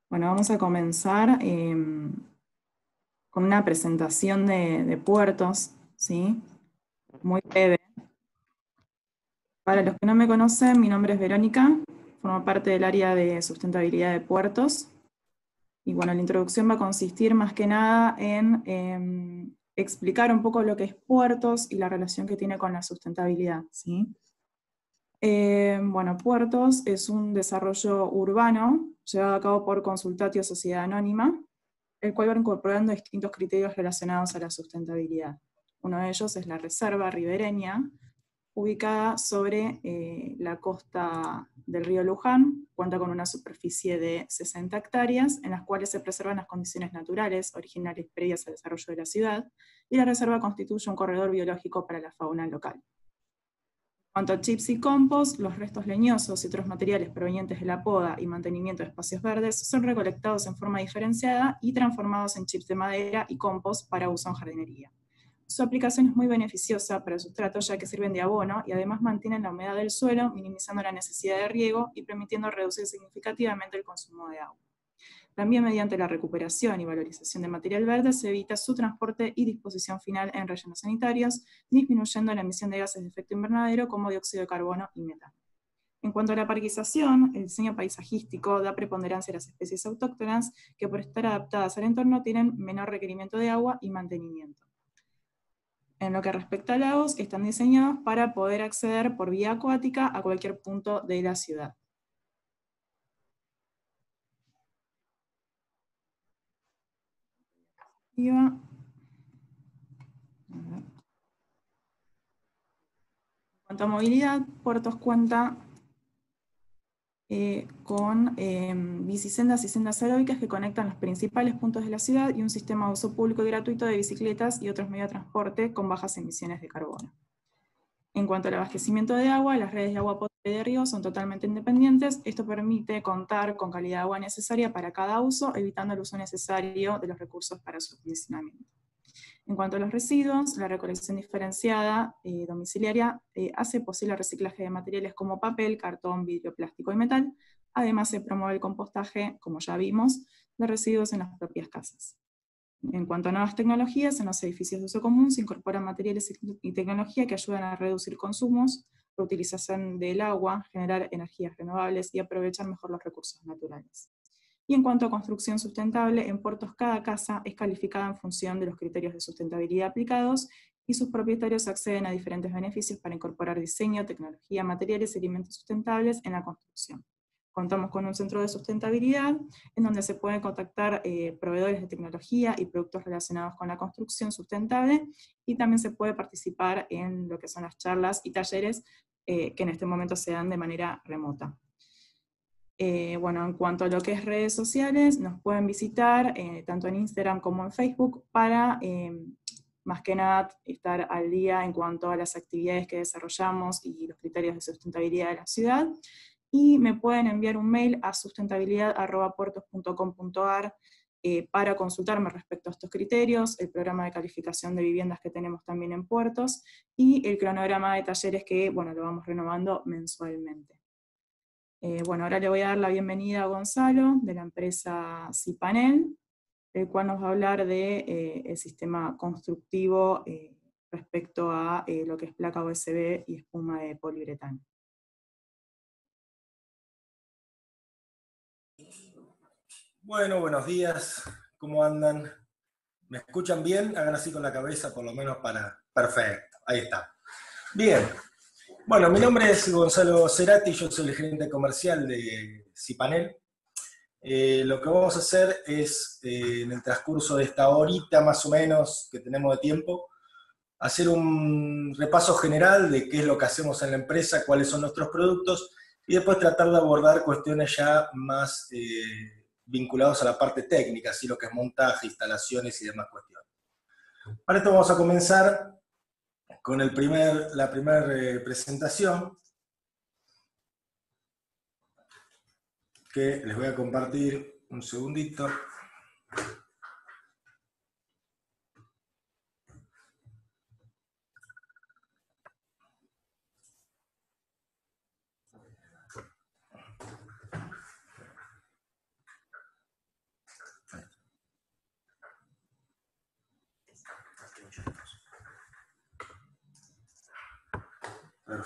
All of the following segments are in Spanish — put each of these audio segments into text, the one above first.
Bueno, vamos a comenzar con una presentación de puertos, ¿sí? Muy breve. Para los que no me conocen, mi nombre es Verónica, formo parte del área de sustentabilidad de puertos. Y bueno, la introducción va a consistir más que nada en explicar un poco lo que es puertos y la relación que tiene con la sustentabilidad, ¿sí? Bueno, Puertos es un desarrollo urbano llevado a cabo por Consultatio Sociedad Anónima, el cual va incorporando distintos criterios relacionados a la sustentabilidad. Uno de ellos es la reserva ribereña, ubicada sobre la costa del río Luján. Cuenta con una superficie de 60 hectáreas, en las cuales se preservan las condiciones naturales originales previas al desarrollo de la ciudad, y la reserva constituye un corredor biológico para la fauna local. En cuanto a chips y compost, los restos leñosos y otros materiales provenientes de la poda y mantenimiento de espacios verdes son recolectados en forma diferenciada y transformados en chips de madera y compost para uso en jardinería. Su aplicación es muy beneficiosa para el sustrato, ya que sirven de abono y además mantienen la humedad del suelo, minimizando la necesidad de riego y permitiendo reducir significativamente el consumo de agua. También mediante la recuperación y valorización de material verde se evita su transporte y disposición final en rellenos sanitarios, disminuyendo la emisión de gases de efecto invernadero como dióxido de carbono y metano. En cuanto a la parquización, el diseño paisajístico da preponderancia a las especies autóctonas que, por estar adaptadas al entorno, tienen menor requerimiento de agua y mantenimiento. En lo que respecta a lagos, están diseñados para poder acceder por vía acuática a cualquier punto de la ciudad. En cuanto a movilidad, Puertos cuenta con bicisendas y sendas aeróbicas que conectan los principales puntos de la ciudad y un sistema de uso público y gratuito de bicicletas y otros medios de transporte con bajas emisiones de carbono. En cuanto al abastecimiento de agua, las redes de agua potable de río son totalmente independientes. Esto permite contar con calidad de agua necesaria para cada uso, evitando el uso necesario de los recursos para su acondicionamiento. En cuanto a los residuos, la recolección diferenciada domiciliaria hace posible el reciclaje de materiales como papel, cartón, vidrio, plástico y metal. Además, se promueve el compostaje, como ya vimos, de residuos en las propias casas. En cuanto a nuevas tecnologías, en los edificios de uso común se incorporan materiales y tecnología que ayudan a reducir consumos, reutilización del agua, generar energías renovables y aprovechar mejor los recursos naturales. Y en cuanto a construcción sustentable, en puertos cada casa es calificada en función de los criterios de sustentabilidad aplicados y sus propietarios acceden a diferentes beneficios para incorporar diseño, tecnología, materiales y alimentos sustentables en la construcción. Contamos con un centro de sustentabilidad en donde se pueden contactar proveedores de tecnología y productos relacionados con la construcción sustentable, y también se puede participar en lo que son las charlas y talleres que en este momento se dan de manera remota. Bueno, en cuanto a lo que es redes sociales, nos pueden visitar tanto en Instagram como en Facebook para más que nada estar al día en cuanto a las actividades que desarrollamos y los criterios de sustentabilidad de la ciudad. Y me pueden enviar un mail a sustentabilidad@puertos.com.ar para consultarme respecto a estos criterios, el programa de calificación de viviendas que tenemos también en puertos y el cronograma de talleres que, bueno, lo vamos renovando mensualmente. Bueno, ahora le voy a dar la bienvenida a Gonzalo, de la empresa Cipanel, el cual nos va a hablar de el sistema constructivo respecto a lo que es placa USB y espuma de poliuretano. Bueno, buenos días, ¿cómo andan? ¿Me escuchan bien? Hagan así con la cabeza, por lo menos para... Perfecto, ahí está. Bien, bueno, mi nombre es Gonzalo Cerati, yo soy el gerente comercial de Cipanel. Lo que vamos a hacer es, en el transcurso de esta horita más o menos que tenemos de tiempo, hacer un repaso general de qué es lo que hacemos en la empresa, cuáles son nuestros productos, y después tratar de abordar cuestiones ya más vinculadas a la parte técnica, así lo que es montaje, instalaciones y demás cuestiones. Para esto vamos a comenzar con la primera presentación, que les voy a compartir un segundito.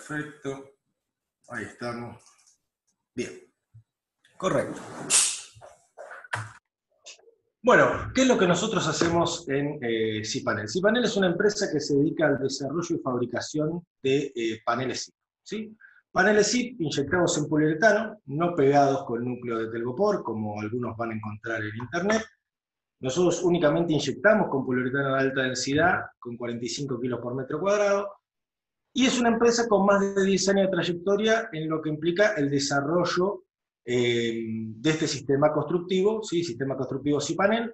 Perfecto. Ahí estamos. Bien. Correcto. Bueno, ¿qué es lo que nosotros hacemos en cPanel? cPanel es una empresa que se dedica al desarrollo y fabricación de paneles SiP, ¿sí? Paneles SiP inyectados en poliuretano, no pegados con núcleo de telgopor, como algunos van a encontrar en internet. Nosotros únicamente inyectamos con poliuretano de alta densidad, con 45 kilos por metro cuadrado, y es una empresa con más de 10 años de trayectoria en lo que implica el desarrollo de este sistema constructivo, ¿sí? Sistema constructivo cPanel,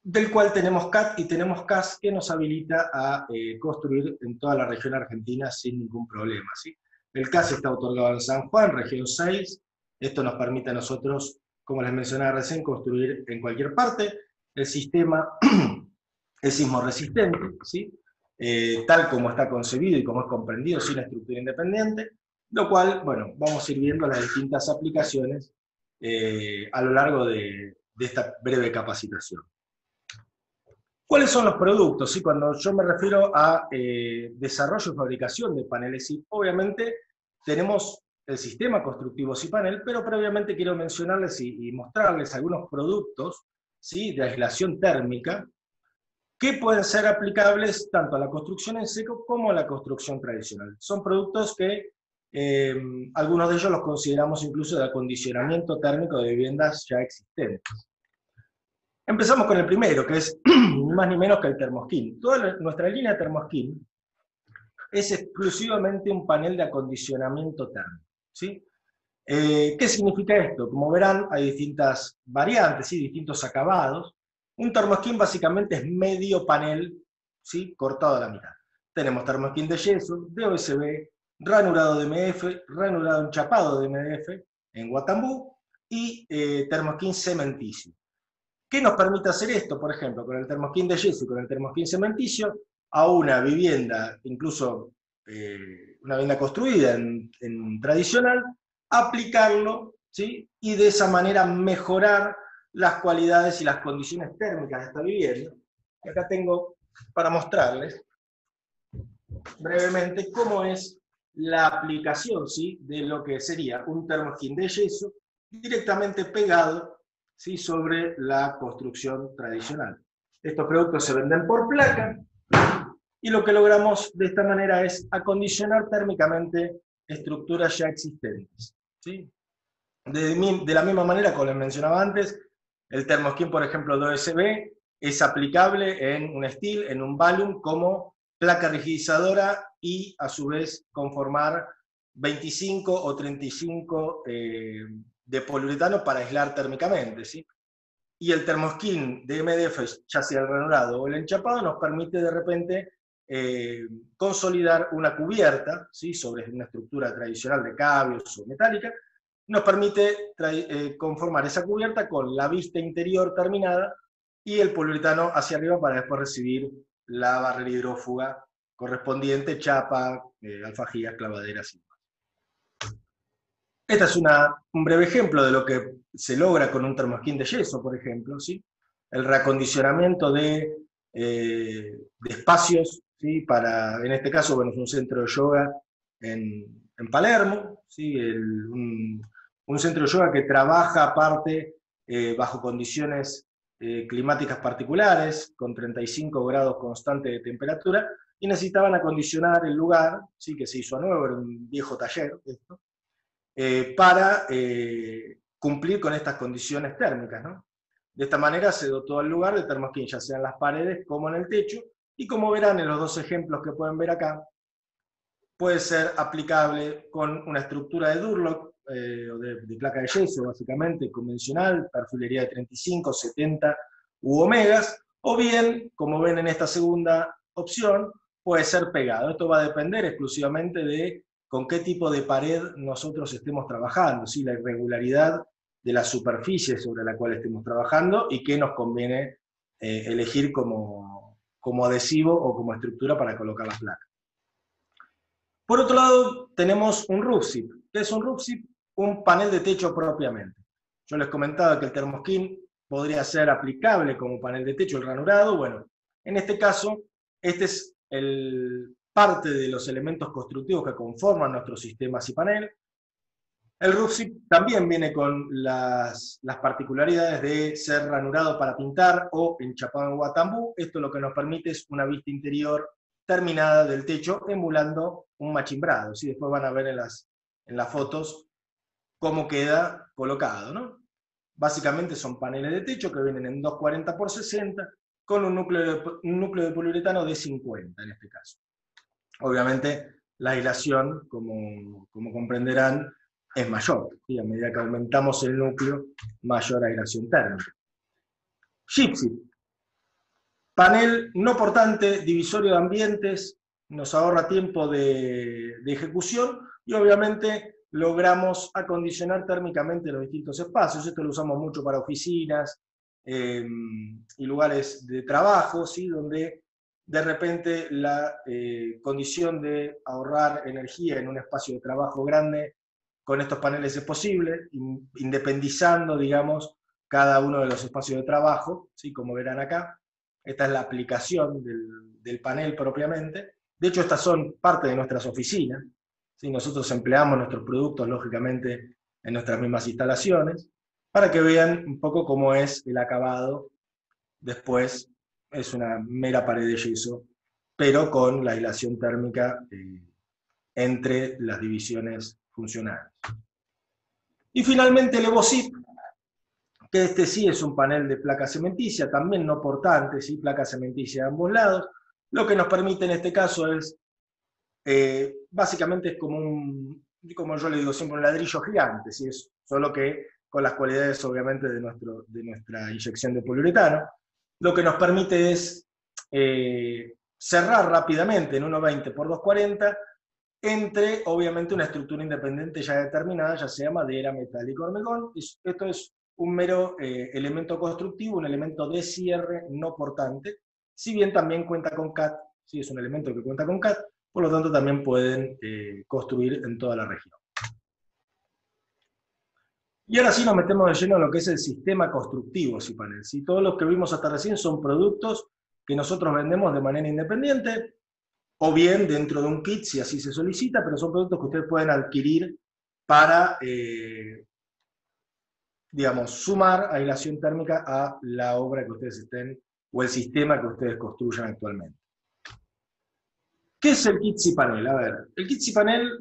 del cual tenemos CAD y tenemos CAS que nos habilita a construir en toda la región argentina sin ningún problema, ¿sí? El CAS está otorgado en San Juan, región 6, esto nos permite a nosotros, como les mencionaba recién, construir en cualquier parte. El sistema es sismo resistente, ¿sí? Tal como está concebido y como es comprendido, sin estructura independiente, lo cual, bueno, vamos a ir viendo las distintas aplicaciones a lo largo de esta breve capacitación. ¿Cuáles son los productos? ¿Sí? Cuando yo me refiero a desarrollo y fabricación de paneles SiP, obviamente tenemos el sistema constructivo cPanel, pero previamente quiero mencionarles y mostrarles algunos productos, ¿sí? De aislación térmica, que pueden ser aplicables tanto a la construcción en seco como a la construcción tradicional. Son productos que algunos de ellos los consideramos incluso de acondicionamiento térmico de viviendas ya existentes. Empezamos con el primero, que es ni más ni menos que el ThermoSkin. Toda nuestra línea de ThermoSkin es exclusivamente un panel de acondicionamiento térmico, ¿sí? ¿Qué significa esto? Como verán, hay distintas variantes, ¿sí? Distintos acabados. Un ThermoSkin básicamente es medio panel, ¿sí? Cortado a la mitad. Tenemos ThermoSkin de yeso, de OSB, ranurado de MDF, ranurado enchapado de MDF en Guatambú y ThermoSkin cementicio. ¿Qué nos permite hacer esto? Por ejemplo, con el ThermoSkin de yeso y con el ThermoSkin cementicio, a una vivienda, incluso una vivienda construida en tradicional, aplicarlo, ¿sí? Y de esa manera mejorar las cualidades y las condiciones térmicas de esta vivienda. Y acá tengo para mostrarles brevemente cómo es la aplicación, ¿sí? De lo que sería un ThermoSkin de yeso directamente pegado, ¿sí? Sobre la construcción tradicional. Estos productos se venden por placa, y lo que logramos de esta manera es acondicionar térmicamente estructuras ya existentes, ¿sí? De la misma manera, como les mencionaba antes, el ThermoSkin, por ejemplo, de OSB, es aplicable en un steel, en un balloon, como placa rigidizadora y, a su vez, conformar 25 o 35 de poliuretano para aislar térmicamente, ¿sí? Y el ThermoSkin de MDF, ya sea el ranurado o el enchapado, nos permite de repente consolidar una cubierta, ¿sí? Sobre una estructura tradicional de cables o metálica, nos permite conformar esa cubierta con la vista interior terminada y el poliuretano hacia arriba para después recibir la barrera hidrófuga correspondiente, chapa, alfajías, clavaderas y demás. Este es un breve ejemplo de lo que se logra con un ThermoSkin de yeso, por ejemplo, ¿sí? El reacondicionamiento de espacios, ¿sí? Para, en este caso, bueno, es un centro de yoga en Palermo, ¿sí? Un centro de yoga que trabaja aparte bajo condiciones climáticas particulares, con 35 grados constantes de temperatura, y necesitaban acondicionar el lugar, ¿sí? Que se hizo a nuevo, era un viejo taller, esto, para cumplir con estas condiciones térmicas, ¿no? De esta manera se dotó al lugar de ThermoSkin, ya sea en las paredes como en el techo, y como verán en los dos ejemplos que pueden ver acá, puede ser aplicable con una estructura de Durlock, o de placa de yeso, básicamente, convencional, perfilería de 35, 70 u omegas, o bien, como ven en esta segunda opción, puede ser pegado. Esto va a depender exclusivamente de con qué tipo de pared nosotros estemos trabajando, ¿sí? La irregularidad de la superficie sobre la cual estemos trabajando y qué nos conviene elegir como adhesivo o como estructura para colocar la placa. Por otro lado, tenemos un roof SiP. ¿Qué es un roof SiP? Un panel de techo propiamente. Yo les comentaba que el ThermoSkin podría ser aplicable como panel de techo, el ranurado. Bueno, en este caso, este es el parte de los elementos constructivos que conforman nuestro sistema cPanel. El roof SIP también viene con las particularidades de ser ranurado para pintar o enchapado en guatambú. Esto lo que nos permite es una vista interior terminada del techo, emulando un machimbrado. ¿Sí? Después van a ver en las fotos cómo queda colocado, ¿no? Básicamente son paneles de techo que vienen en 240 por 60, con un núcleo de poliuretano de 50 en este caso. Obviamente la aislación, como comprenderán, es mayor, ¿sí? A medida que aumentamos el núcleo, mayor aislación térmica. Gypsy, panel no portante, divisorio de ambientes, nos ahorra tiempo de ejecución y obviamente logramos acondicionar térmicamente los distintos espacios. Esto lo usamos mucho para oficinas y lugares de trabajo, ¿sí? Donde de repente la condición de ahorrar energía en un espacio de trabajo grande con estos paneles es posible, independizando, digamos, cada uno de los espacios de trabajo, ¿sí? Como verán acá. Esta es la aplicación del panel propiamente. De hecho, estas son parte de nuestras oficinas. ¿Sí? Nosotros empleamos nuestros productos, lógicamente, en nuestras mismas instalaciones, para que vean un poco cómo es el acabado. Después es una mera pared de yeso, pero con la aislación térmica entre las divisiones funcionales. Y finalmente el EvoSip, que este sí es un panel de placa cementicia, también no portante, ¿sí? Placa cementicia de ambos lados. Lo que nos permite en este caso es, básicamente es como yo le digo siempre, un ladrillo gigante, ¿sí? Es solo que con las cualidades obviamente de nuestra inyección de poliuretano. Lo que nos permite es cerrar rápidamente en 1,20 por 2,40 entre obviamente una estructura independiente ya determinada, ya sea madera, metálico o hormigón. Esto es un mero elemento constructivo, un elemento de cierre no portante, si bien también cuenta con CAT, ¿sí? Es un elemento que cuenta con CAT, por lo tanto también pueden construir en toda la región. Y ahora sí nos metemos de lleno en lo que es el sistema constructivo cPanel, ¿sí? Todos los que vimos hasta recién son productos que nosotros vendemos de manera independiente, o bien dentro de un kit si así se solicita, pero son productos que ustedes pueden adquirir para digamos, sumar aislación térmica a la obra que ustedes estén, o el sistema que ustedes construyan actualmente. ¿Qué es el kit cPanel? A ver, el kit cPanel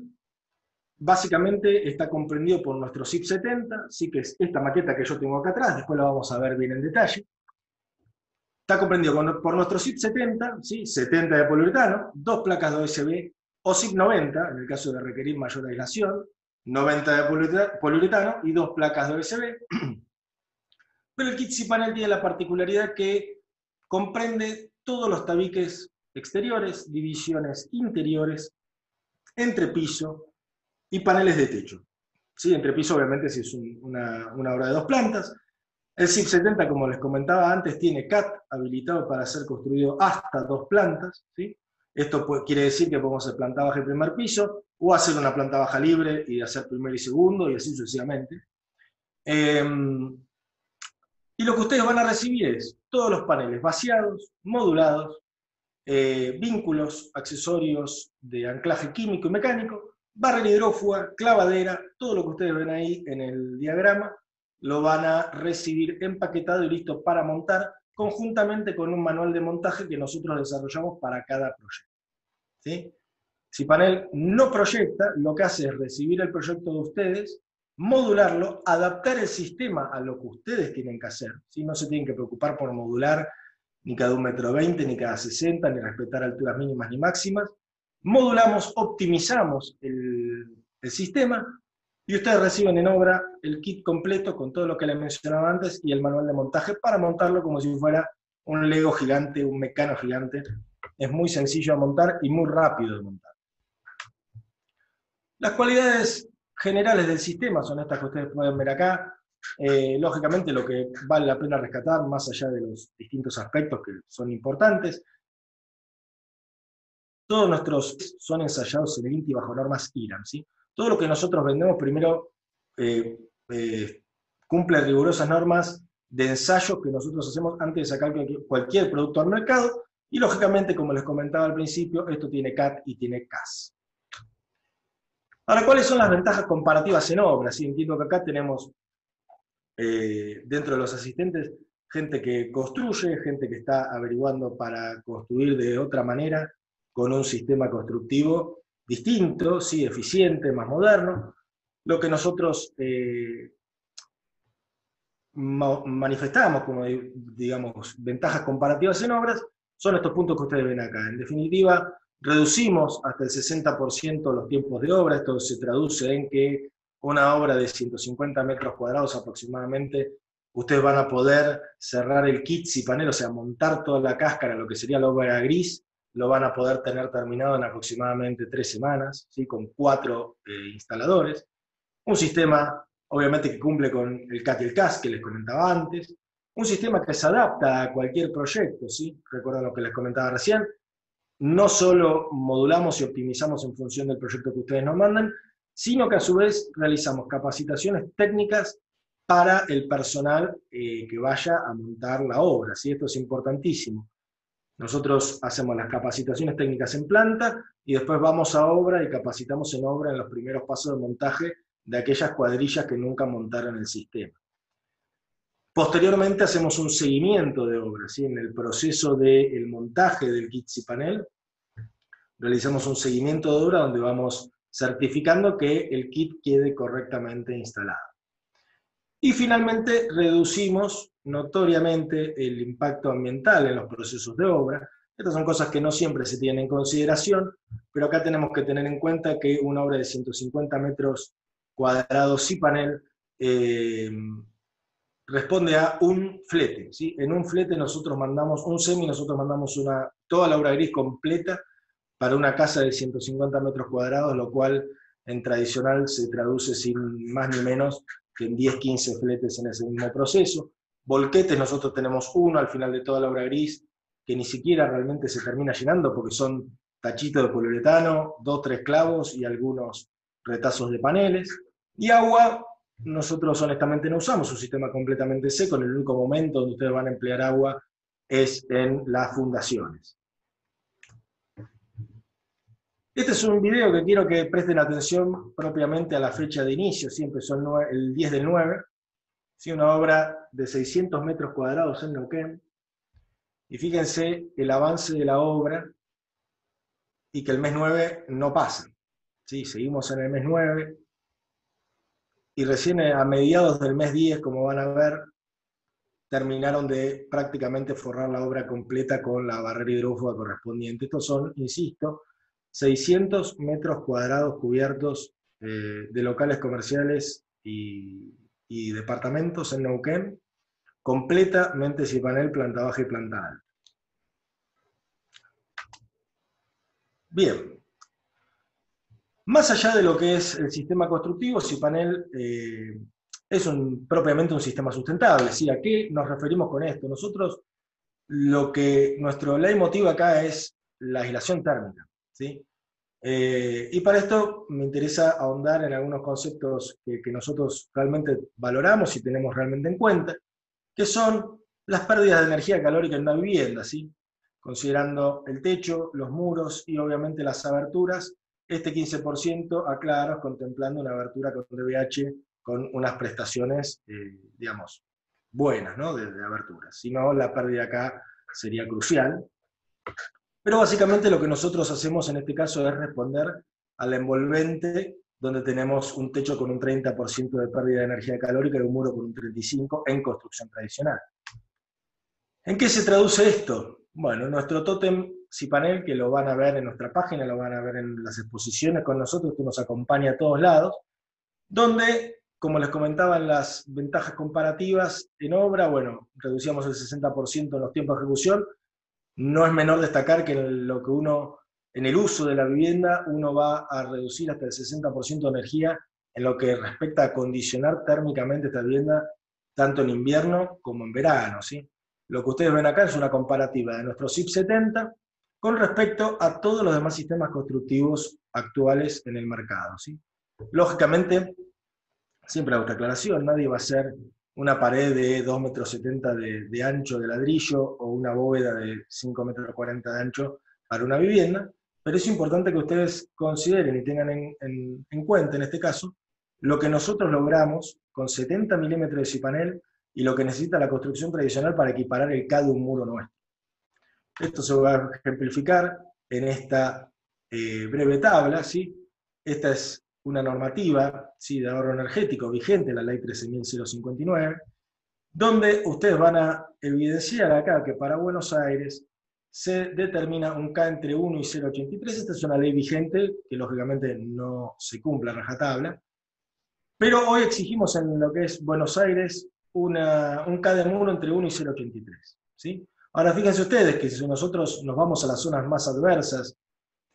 básicamente está comprendido por nuestro SIP 70, sí, que es esta maqueta que yo tengo acá atrás, después la vamos a ver bien en detalle. Está comprendido por nuestro SIP 70, ¿sí? 70 de poliuretano, 2 placas de OSB, o SIP 90, en el caso de requerir mayor aislación, 90 de poliuretano y 2 placas de OSB. Pero el kit cPanel tiene la particularidad que comprende todos los tabiques exteriores, divisiones interiores, entrepiso y paneles de techo. ¿Sí? Entrepiso obviamente si es una obra de 2 plantas. El SIP 70, como les comentaba antes, tiene CAT habilitado para ser construido hasta 2 plantas. ¿Sí? Esto quiere decir que podemos hacer planta baja y primer piso, o hacer una planta baja libre y hacer primer y segundo, y así sucesivamente. Y lo que ustedes van a recibir es todos los paneles vaciados, modulados, vínculos, accesorios de anclaje químico y mecánico, barrera hidrófuga, clavadera, todo lo que ustedes ven ahí en el diagrama, lo van a recibir empaquetado y listo para montar, conjuntamente con un manual de montaje que nosotros desarrollamos para cada proyecto. ¿Sí? cPanel no proyecta, lo que hace es recibir el proyecto de ustedes, modularlo, adaptar el sistema a lo que ustedes tienen que hacer. ¿Sí? No se tienen que preocupar por modular ni cada 1,20 m, ni cada 60, ni respetar alturas mínimas ni máximas. Modulamos, optimizamos el sistema, y ustedes reciben en obra el kit completo con todo lo que les mencionaba antes y el manual de montaje para montarlo como si fuera un Lego gigante, un mecano gigante. Es muy sencillo de montar y muy rápido de montar. Las cualidades generales del sistema son estas que ustedes pueden ver acá. Lógicamente lo que vale la pena rescatar, más allá de los distintos aspectos que son importantes, todos nuestros son ensayados en el INTI bajo normas IRAM, ¿sí? Todo lo que nosotros vendemos primero cumple rigurosas normas de ensayo que nosotros hacemos antes de sacar cualquier producto al mercado, Y lógicamente, como les comentaba al principio, esto tiene CAT y tiene CAS. Ahora, ¿cuáles son las ventajas comparativas en obra? Sí, entiendo que acá tenemos, dentro de los asistentes, gente que construye, gente que está averiguando para construir de otra manera, con un sistema constructivo distinto, sí, eficiente, más moderno. Lo que nosotros manifestamos como, digamos, ventajas comparativas en obras, son estos puntos que ustedes ven acá. En definitiva, reducimos hasta el 60% los tiempos de obra. Esto se traduce en que una obra de 150 metros cuadrados aproximadamente, ustedes van a poder cerrar el kit cippanel, o sea, montar toda la cáscara, lo que sería la obra gris, lo van a poder tener terminado en aproximadamente 3 semanas, ¿sí? Con 4 instaladores. Un sistema, obviamente, que cumple con el CAT y el CAS que les comentaba antes. Un sistema que se adapta a cualquier proyecto, ¿sí? Recuerden lo que les comentaba recién. No solo modulamos y optimizamos en función del proyecto que ustedes nos mandan, sino que a su vez realizamos capacitaciones técnicas para el personal que vaya a montar la obra, ¿sí? Esto es importantísimo. Nosotros hacemos las capacitaciones técnicas en planta y después vamos a obra y capacitamos en obra en los primeros pasos de montaje de aquellas cuadrillas que nunca montaron el sistema. Posteriormente hacemos un seguimiento de obra, ¿sí? En el proceso del montaje del kit cippanel, realizamos un seguimiento de obra donde vamos certificando que el kit quede correctamente instalado. Y finalmente reducimos notoriamente el impacto ambiental en los procesos de obra. Estas son cosas que no siempre se tienen en consideración, pero acá tenemos que tener en cuenta que una obra de 150 metros cuadrados cippanel responde a un flete, ¿sí? En un flete nosotros mandamos un semi, nosotros mandamos toda la obra gris completa para una casa de 150 metros cuadrados, lo cual en tradicional se traduce sin más ni menos que en 10-15 fletes en ese mismo proceso. Volquetes nosotros tenemos uno al final de toda la obra gris, que ni siquiera realmente se termina llenando porque son tachitos de poliuretano, 2-3 clavos y algunos retazos de paneles. Y agua, nosotros honestamente no usamos un sistema completamente seco, en el único momento donde ustedes van a emplear agua es en las fundaciones. Este es un video que quiero que presten atención propiamente a la fecha de inicio, siempre son el 10 del 9, ¿sí? Una obra de 600 metros cuadrados en Neuquén, y fíjense el avance de la obra y que el mes 9 no pasa, ¿sí? Seguimos en el mes 9, y recién a mediados del mes 10, como van a ver, terminaron de prácticamente forrar la obra completa con la barrera hidrófuga correspondiente. Estos son, insisto, 600 metros cuadrados cubiertos de locales comerciales y departamentos en Neuquén, completamente cippanel, planta baja y planta alta. Bien. Más allá de lo que es el sistema constructivo, cippanel es propiamente un sistema sustentable, ¿sí? ¿A qué nos referimos con esto? Nosotros, nuestro leitmotiv acá es la aislación térmica, ¿sí? Y para esto me interesa ahondar en algunos conceptos que nosotros realmente valoramos y tenemos realmente en cuenta, que son las pérdidas de energía calórica en una vivienda, ¿sí? Considerando el techo, los muros y obviamente las aberturas, este 15% aclaro, contemplando una abertura con DBH con unas prestaciones, digamos, buenas, ¿no? de aberturas. Si no, la pérdida acá sería crucial. Pero básicamente lo que nosotros hacemos en este caso es responder al envolvente, donde tenemos un techo con un 30% de pérdida de energía calórica y un muro con un 35% en construcción tradicional. ¿En qué se traduce esto? Bueno, nuestro tótem cippanel, que lo van a ver en nuestra página, lo van a ver en las exposiciones con nosotros, que nos acompaña a todos lados, donde, como les comentaba en las ventajas comparativas en obra, bueno, reducíamos el 60% en los tiempos de ejecución. No es menor destacar que en el uso de la vivienda uno va a reducir hasta el 60% de energía en lo que respecta a acondicionar térmicamente esta vivienda, tanto en invierno como en verano, ¿sí? Lo que ustedes ven acá es una comparativa de nuestro CIP 70 con respecto a todos los demás sistemas constructivos actuales en el mercado, ¿sí? Lógicamente, siempre hago esta aclaración, nadie va a ser una pared de 2,70 m de ancho de ladrillo o una bóveda de 5,40 m de ancho para una vivienda, pero es importante que ustedes consideren y tengan en cuenta, en este caso, lo que nosotros logramos con 70 milímetros de cipanel y lo que necesita la construcción tradicional para equiparar el K de un muro nuestro. Esto se va a ejemplificar en esta breve tabla, ¿sí? Esta es una normativa, ¿sí?, de ahorro energético vigente, la ley 13.059, donde ustedes van a evidenciar acá que para Buenos Aires se determina un K entre 1 y 0,83. Esta es una ley vigente que lógicamente no se cumple a rajatabla, pero hoy exigimos en lo que es Buenos Aires un K de muro entre 1 y 0,83. ¿Sí? Ahora fíjense ustedes que si nosotros nos vamos a las zonas más adversas,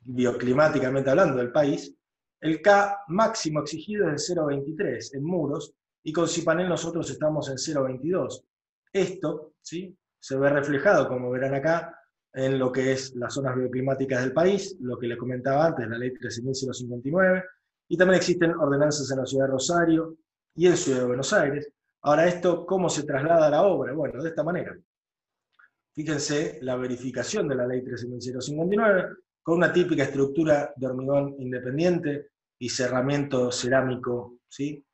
bioclimáticamente hablando del país, el K máximo exigido es de 0,23 en muros, y con cipanel nosotros estamos en 0,22. Esto, ¿sí?, se ve reflejado, como verán acá, en lo que es las zonas bioclimáticas del país, lo que les comentaba antes, la ley 13.059, y también existen ordenanzas en la ciudad de Rosario y en Ciudad de Buenos Aires. Ahora, ¿esto cómo se traslada a la obra? Bueno, de esta manera. Fíjense la verificación de la ley 13.059, con una típica estructura de hormigón independiente y cerramiento cerámico, ¿sí?,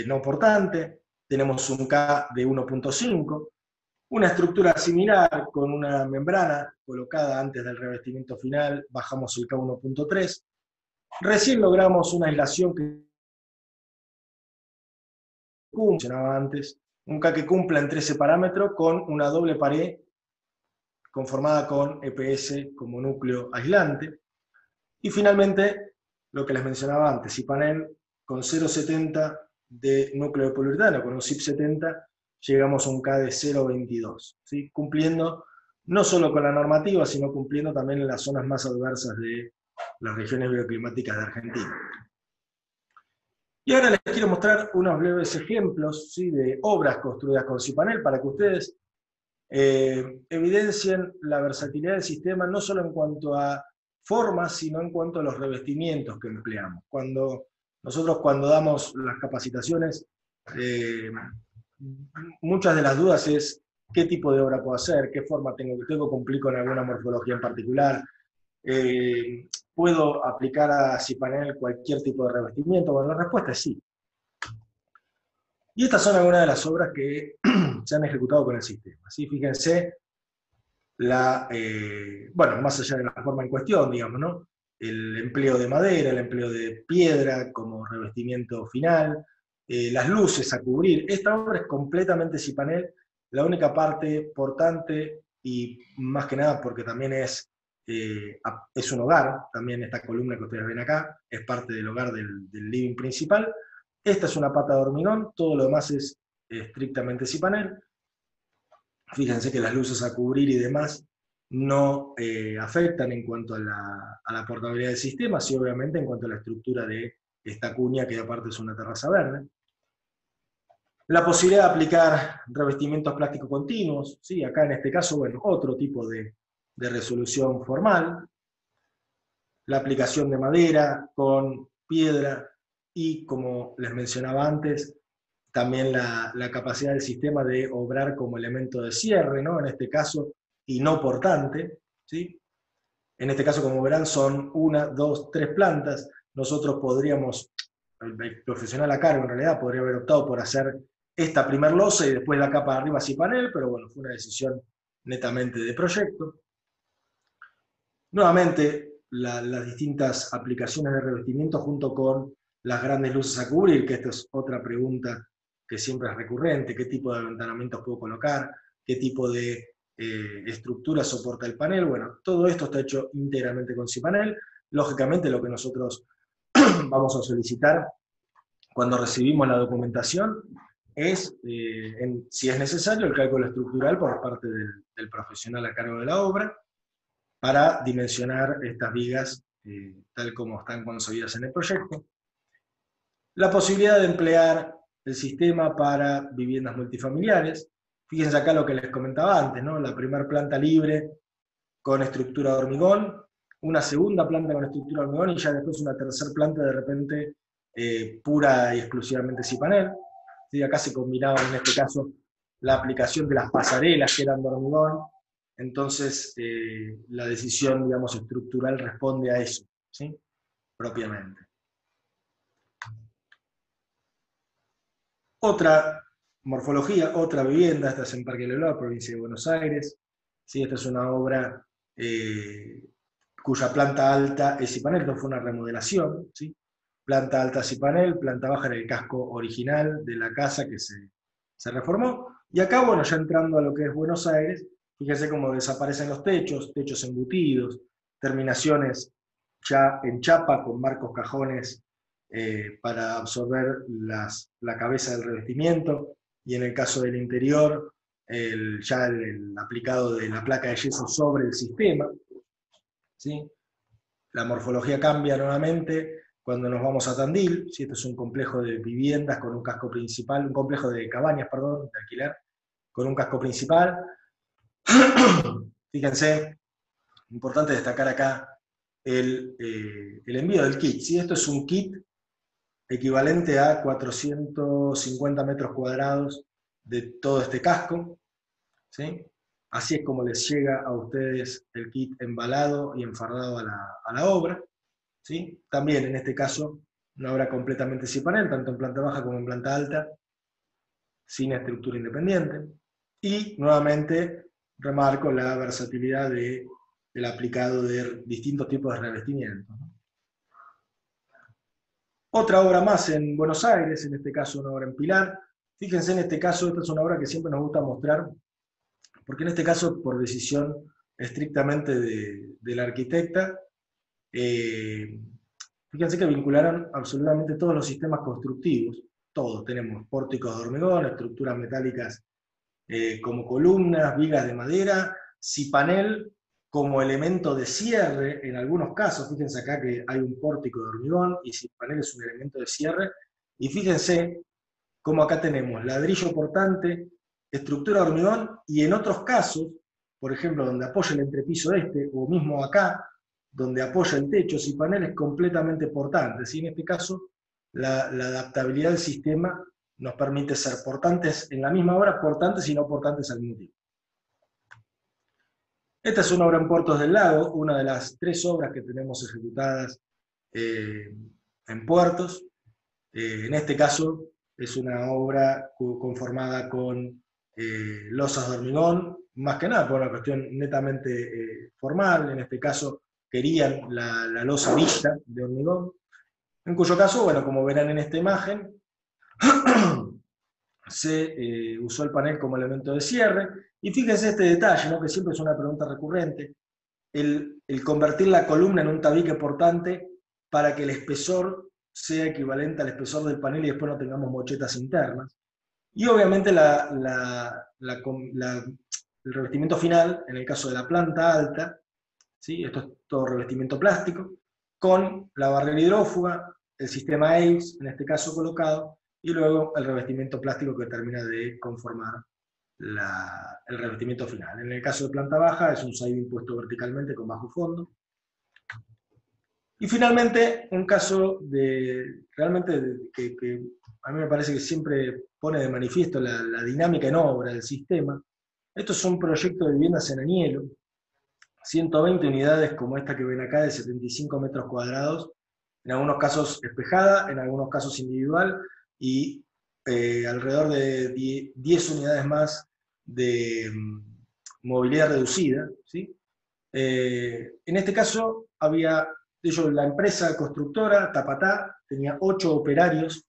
no portante. Tenemos un K de 1,5, una estructura similar con una membrana colocada antes del revestimiento final, bajamos el K 1,3. Recién logramos una aislación que mencionaba antes, un K que cumpla en 13 parámetros con una doble pared conformada con EPS como núcleo aislante. Y finalmente, lo que les mencionaba antes, cipanel con 0,70 de núcleo de poliuretano, con un CIP 70, llegamos a un K de 0,22, ¿sí?, cumpliendo no solo con la normativa, sino cumpliendo también en las zonas más adversas de las regiones bioclimáticas de Argentina. Y ahora les quiero mostrar unos breves ejemplos, ¿sí?, de obras construidas con cipanel para que ustedes evidencien la versatilidad del sistema, no solo en cuanto a formas, sino en cuanto a los revestimientos que empleamos. Nosotros cuando damos las capacitaciones, muchas de las dudas es qué tipo de obra puedo hacer, qué forma tengo que cumplir con alguna morfología en particular, ¿puedo aplicar a cipanel cualquier tipo de revestimiento? Bueno, la respuesta es sí. Y estas son algunas de las obras que se han ejecutado con el sistema. ¿Sí? Fíjense, bueno, más allá de la forma en cuestión, digamos, ¿no?, el empleo de madera, el empleo de piedra como revestimiento final, las luces a cubrir. Esta obra es completamente cipanel, la única parte portante, y más que nada porque también es un hogar, también esta columna que ustedes ven acá, es parte del hogar del living principal. Esta es una pata de hormigón, todo lo demás es estrictamente cipanel. Fíjense que las luces a cubrir y demás no afectan en cuanto a la portabilidad del sistema, sí, obviamente en cuanto a la estructura de esta cuña, que aparte es una terraza verde. La posibilidad de aplicar revestimientos plásticos continuos, ¿sí? Acá en este caso, bueno, otro tipo de resolución formal. La aplicación de madera con piedra y, como les mencionaba antes, también la capacidad del sistema de obrar como elemento de cierre, ¿no?, en este caso, y no portante, ¿sí? En este caso, como verán, son 1, 2, 3 plantas. Nosotros podríamos, el profesional a cargo en realidad, podría haber optado por hacer esta primer losa y después la capa de arriba cipanel, pero bueno, fue una decisión netamente de proyecto. Nuevamente, las distintas aplicaciones de revestimiento junto con las grandes luces a cubrir, que esta es otra pregunta que siempre es recurrente: ¿qué tipo de aventanamientos puedo colocar? ¿Qué tipo de estructura soporta el panel? Bueno, todo esto está hecho íntegramente con cipanel. Lógicamente, lo que nosotros vamos a solicitar cuando recibimos la documentación es, si es necesario, el cálculo estructural por parte del profesional a cargo de la obra, para dimensionar estas vigas tal como están concebidas en el proyecto. La posibilidad de emplear el sistema para viviendas multifamiliares. Fíjense acá lo que les comentaba antes, ¿no?, la primera planta libre con estructura de hormigón, una segunda planta con estructura de hormigón y ya después una tercera planta de repente pura y exclusivamente cipanel. ¿sí? Acá se combinaban en este caso la aplicación de las pasarelas que eran de hormigón, entonces la decisión, digamos, estructural responde a eso, ¿sí? Propiamente. Otra morfología, otra vivienda, esta es en Parque Leloa, provincia de Buenos Aires, ¿sí? Esta es una obra cuya planta alta es cipanel, esto fue una remodelación, ¿sí? Planta alta cipanel, planta baja era el casco original de la casa que se reformó, y acá, bueno, ya entrando a lo que es Buenos Aires, fíjense cómo desaparecen los techos, techos embutidos, terminaciones ya en chapa con marcos cajones para absorber la cabeza del revestimiento, y en el caso del interior, ya el aplicado de la placa de yeso sobre el sistema, ¿sí? La morfología cambia nuevamente cuando nos vamos a Tandil, ¿sí? Esto es un complejo de viviendas con un casco principal, un complejo de cabañas, perdón, de alquiler, con un casco principal. Fíjense, importante destacar acá el envío del kit, ¿sí? Esto es un kit equivalente a 450 metros cuadrados de todo este casco, ¿sí? Así es como les llega a ustedes el kit embalado y enfardado a la obra, ¿sí? También en este caso una obra completamente cipanel, tanto en planta baja como en planta alta, sin estructura independiente, y nuevamente remarco la versatilidad del aplicado de distintos tipos de revestimientos. Otra obra más en Buenos Aires, en este caso una obra en Pilar. Fíjense en este caso, esta es una obra que siempre nos gusta mostrar, porque en este caso, por decisión estrictamente de la arquitecta, fíjense que vincularon absolutamente todos los sistemas constructivos, todos, tenemos pórticos de hormigón, estructuras metálicas como columnas, vigas de madera, cipanel como elemento de cierre, en algunos casos, fíjense acá que hay un pórtico de hormigón, y cipanel es un elemento de cierre, y fíjense cómo acá tenemos ladrillo portante, estructura de hormigón, y en otros casos, por ejemplo, donde apoya el entrepiso o mismo acá, donde apoya el techo, cipanel es completamente portante, ¿sí? En este caso, la adaptabilidad del sistema nos permite ser portantes en la misma obra, portantes y no portantes al mismo tiempo. Esta es una obra en Puertos del Lago, una de las 3 obras que tenemos ejecutadas en puertos. En este caso es una obra conformada con losas de hormigón, más que nada por una cuestión netamente formal. En este caso querían la losa vista de hormigón, en cuyo caso, bueno, como verán en esta imagen, se usó el panel como elemento de cierre, y fíjense este detalle, ¿no? Que siempre es una pregunta recurrente, el convertir la columna en un tabique portante para que el espesor sea equivalente al espesor del panel y después no tengamos mochetas internas. Y obviamente el revestimiento final, en el caso de la planta alta, ¿sí? Esto es todo revestimiento plástico, con la barrera hidrófuga, el sistema AIS, en este caso colocado, y luego el revestimiento plástico que termina de conformar el revestimiento final. En el caso de planta baja es un siding puesto verticalmente con bajo fondo. Y finalmente, un caso que a mí me parece que siempre pone de manifiesto la dinámica en obra del sistema. Esto es un proyecto de viviendas en Anielo, 120 unidades como esta que ven acá, de 75 metros cuadrados, en algunos casos espejada, en algunos casos individual, y alrededor de 10 unidades más de movilidad reducida, ¿sí? En este caso, la empresa constructora, Tapatá, tenía 8 operarios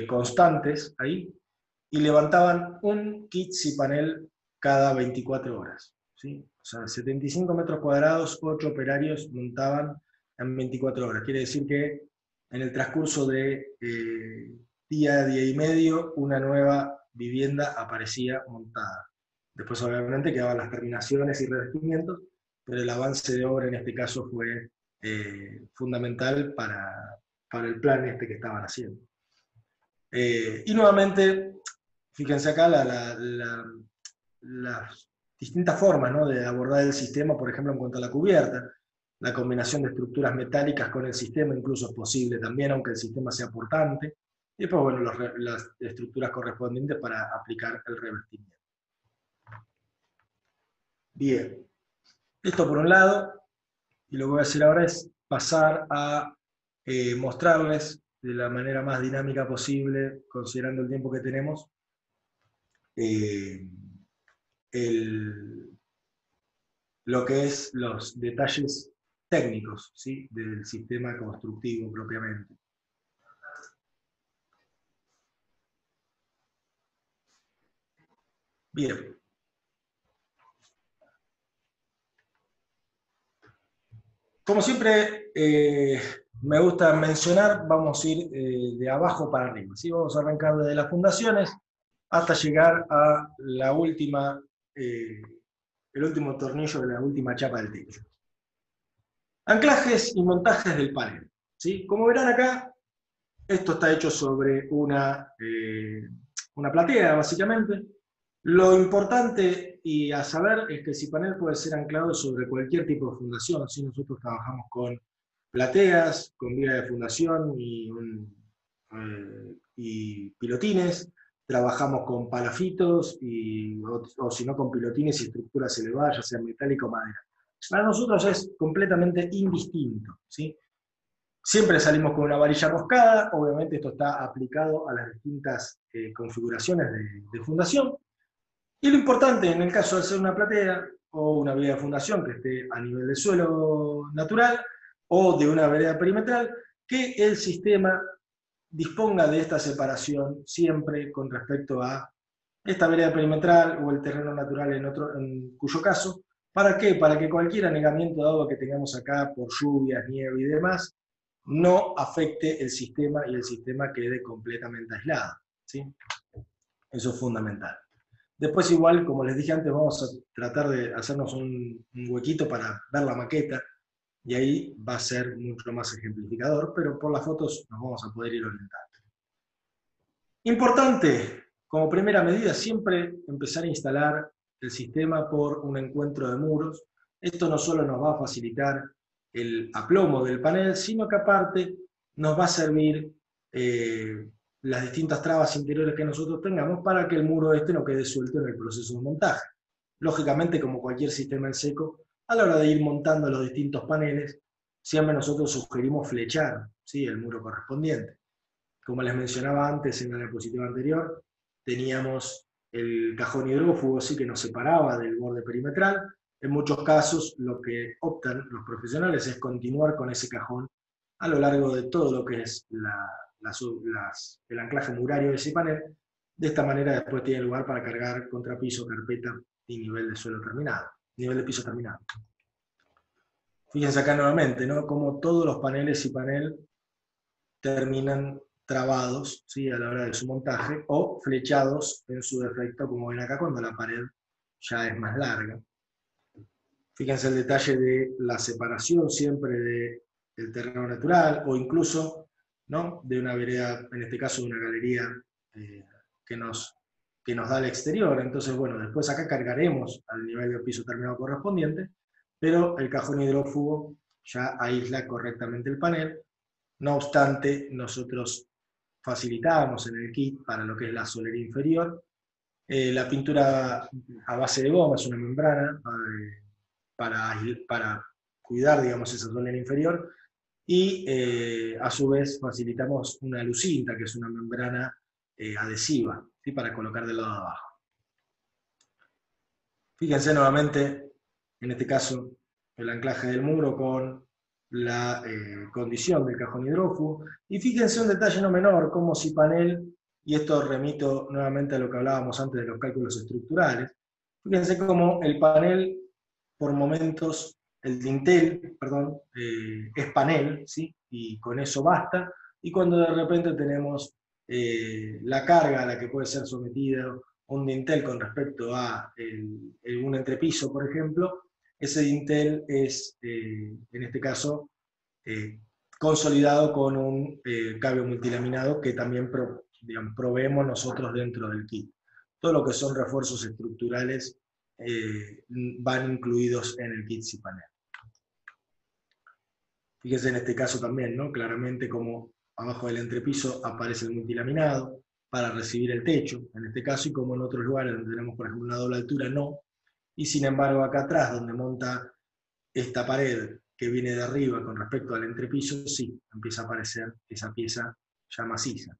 constantes ahí, y levantaban un kit cipanel cada 24 horas. ¿Sí? O sea, 75 metros cuadrados, 8 operarios montaban en 24 horas. Quiere decir que en el transcurso de día y medio, una nueva vivienda aparecía montada. Después obviamente quedaban las terminaciones y revestimientos, pero el avance de obra en este caso fue fundamental para el plan que estaban haciendo. Y nuevamente, fíjense acá las distintas formas, ¿no?, de abordar el sistema, por ejemplo, en cuanto a la cubierta. La combinación de estructuras metálicas con el sistema incluso es posible también, aunque el sistema sea portante. Y después, bueno, las estructuras correspondientes para aplicar el revestimiento. Bien, esto por un lado, y lo que voy a hacer ahora es pasar a mostrarles de la manera más dinámica posible, considerando el tiempo que tenemos, lo que es los detalles técnicos, ¿sí?, del sistema constructivo propiamente. Bien. Como siempre me gusta mencionar, vamos a ir de abajo para arriba, ¿sí? Vamos a arrancar desde las fundaciones hasta llegar a la última, el último tornillo de la última chapa del techo. Anclajes y montajes del panel, ¿sí? Como verán acá, esto está hecho sobre una platea, básicamente. Lo importante y a saber es que el cipanel puede ser anclado sobre cualquier tipo de fundación. ¿Sí? Nosotros trabajamos con plateas, con viga de fundación y pilotines. Trabajamos con palafitos, o si no con pilotines y estructuras elevadas, ya sea metálico o madera. Para nosotros es completamente indistinto, ¿sí? Siempre salimos con una varilla roscada, obviamente esto está aplicado a las distintas configuraciones de fundación. Y lo importante en el caso de ser una platea o una viga de fundación que esté a nivel del suelo natural o de una vereda perimetral, que el sistema disponga de esta separación siempre con respecto a esta vereda perimetral o el terreno natural en cuyo caso. ¿Para qué? Para que cualquier anegamiento de agua que tengamos acá por lluvias, nieve y demás, no afecte el sistema y el sistema quede completamente aislado, ¿sí? Eso es fundamental. Después igual, como les dije antes, vamos a tratar de hacernos un huequito para ver la maqueta, y ahí va a ser mucho más ejemplificador, pero por las fotos nos vamos a poder ir orientando. Importante, como primera medida, siempre empezar a instalar el sistema por un encuentro de muros. Esto no solo nos va a facilitar el aplomo del panel, sino que aparte nos va a servir las distintas trabas interiores que nosotros tengamos para que el muro este no quede suelto en el proceso de montaje. Lógicamente, como cualquier sistema en seco, a la hora de ir montando los distintos paneles, siempre nosotros sugerimos flechar, ¿sí?, el muro correspondiente. Como les mencionaba antes en la diapositiva anterior, teníamos el cajón hidrófugo, ¿sí?, que nos separaba del borde perimetral. En muchos casos lo que optan los profesionales es continuar con ese cajón a lo largo de todo lo que es el anclaje murario de ese panel. De esta manera después tiene lugar para cargar contrapiso, carpeta y nivel de suelo terminado, nivel de piso terminado. Fíjense acá nuevamente, ¿no?, como todos los paneles y panel terminan trabados, ¿sí?, a la hora de su montaje, o flechados en su defecto, como ven acá, cuando la pared ya es más larga. Fíjense el detalle de la separación siempre del terreno natural, o incluso, ¿no?, de una vereda, en este caso de una galería que nos da al exterior. Entonces, bueno, después acá cargaremos al nivel del piso terminado correspondiente, pero el cajón hidrófugo ya aísla correctamente el panel. No obstante, nosotros facilitábamos en el kit para lo que es la solera inferior la pintura a base de goma, es una membrana para cuidar, digamos, esa solera inferior, y a su vez facilitamos una lucinta, que es una membrana adhesiva, ¿sí?, para colocar del lado de abajo. Fíjense nuevamente, en este caso, el anclaje del muro con la condición del cajón hidrófugo. Y fíjense un detalle no menor, como si panel, y esto remito nuevamente a lo que hablábamos antes de los cálculos estructurales, fíjense como el panel, por momentos, el dintel, perdón, es panel, ¿sí?, y con eso basta, y cuando de repente tenemos la carga a la que puede ser sometido un dintel con respecto a un entrepiso, por ejemplo, ese dintel es, en este caso, consolidado con un cabio multilaminado que también proveemos nosotros dentro del kit. Todo lo que son refuerzos estructurales van incluidos en el kit cipanel. Fíjense en este caso también, ¿no?, claramente como abajo del entrepiso aparece el multilaminado para recibir el techo, en este caso, y como en otros lugares donde tenemos, por ejemplo, una doble altura, no. Y sin embargo, acá atrás, donde monta esta pared que viene de arriba con respecto al entrepiso, sí, empieza a aparecer esa pieza ya maciza.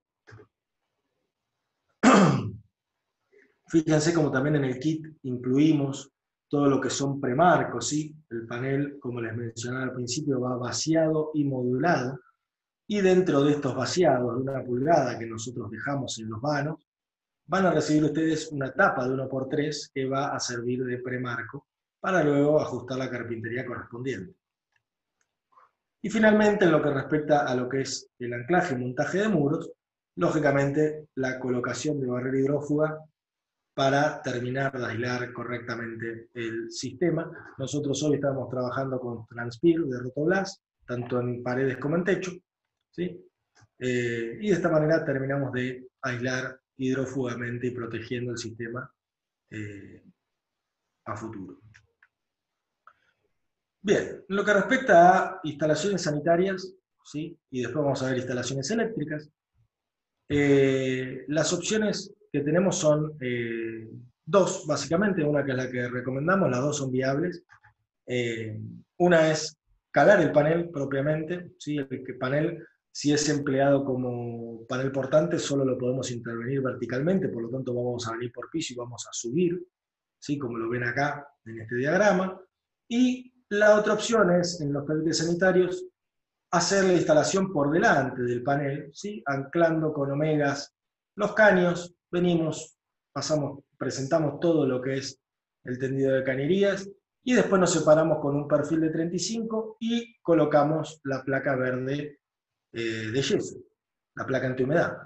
Fíjense como también en el kit incluimos todo lo que son premarcos, ¿sí? El panel, como les mencionaba al principio, va vaciado y modulado, y dentro de estos vaciados de 1 pulgada que nosotros dejamos en los vanos, van a recibir ustedes una tapa de 1x3 que va a servir de premarco para luego ajustar la carpintería correspondiente. Y finalmente, en lo que respecta a lo que es el anclaje y montaje de muros, lógicamente la colocación de barrera hidrófuga para terminar de aislar correctamente el sistema. Nosotros hoy estamos trabajando con Transpir de Rotoblas, tanto en paredes como en techo, ¿sí? Y de esta manera terminamos de aislar hidrófugamente y protegiendo el sistema a futuro. Bien, en lo que respecta a instalaciones sanitarias, ¿sí? Y después vamos a ver instalaciones eléctricas, las opciones que tenemos son dos, básicamente, una que es la que recomendamos, las dos son viables. Una es calar el panel propiamente, ¿sí? El panel, si es empleado como panel portante, solo lo podemos intervenir verticalmente, por lo tanto vamos a venir por piso y vamos a subir, ¿sí? Como lo ven acá en este diagrama. Y la otra opción es, en los tabiques sanitarios, hacer la instalación por delante del panel, ¿sí? Anclando con omegas los caños, venimos, pasamos, presentamos todo lo que es el tendido de cañerías, y después nos separamos con un perfil de 35 y colocamos la placa verde de yeso, la placa antihumedad.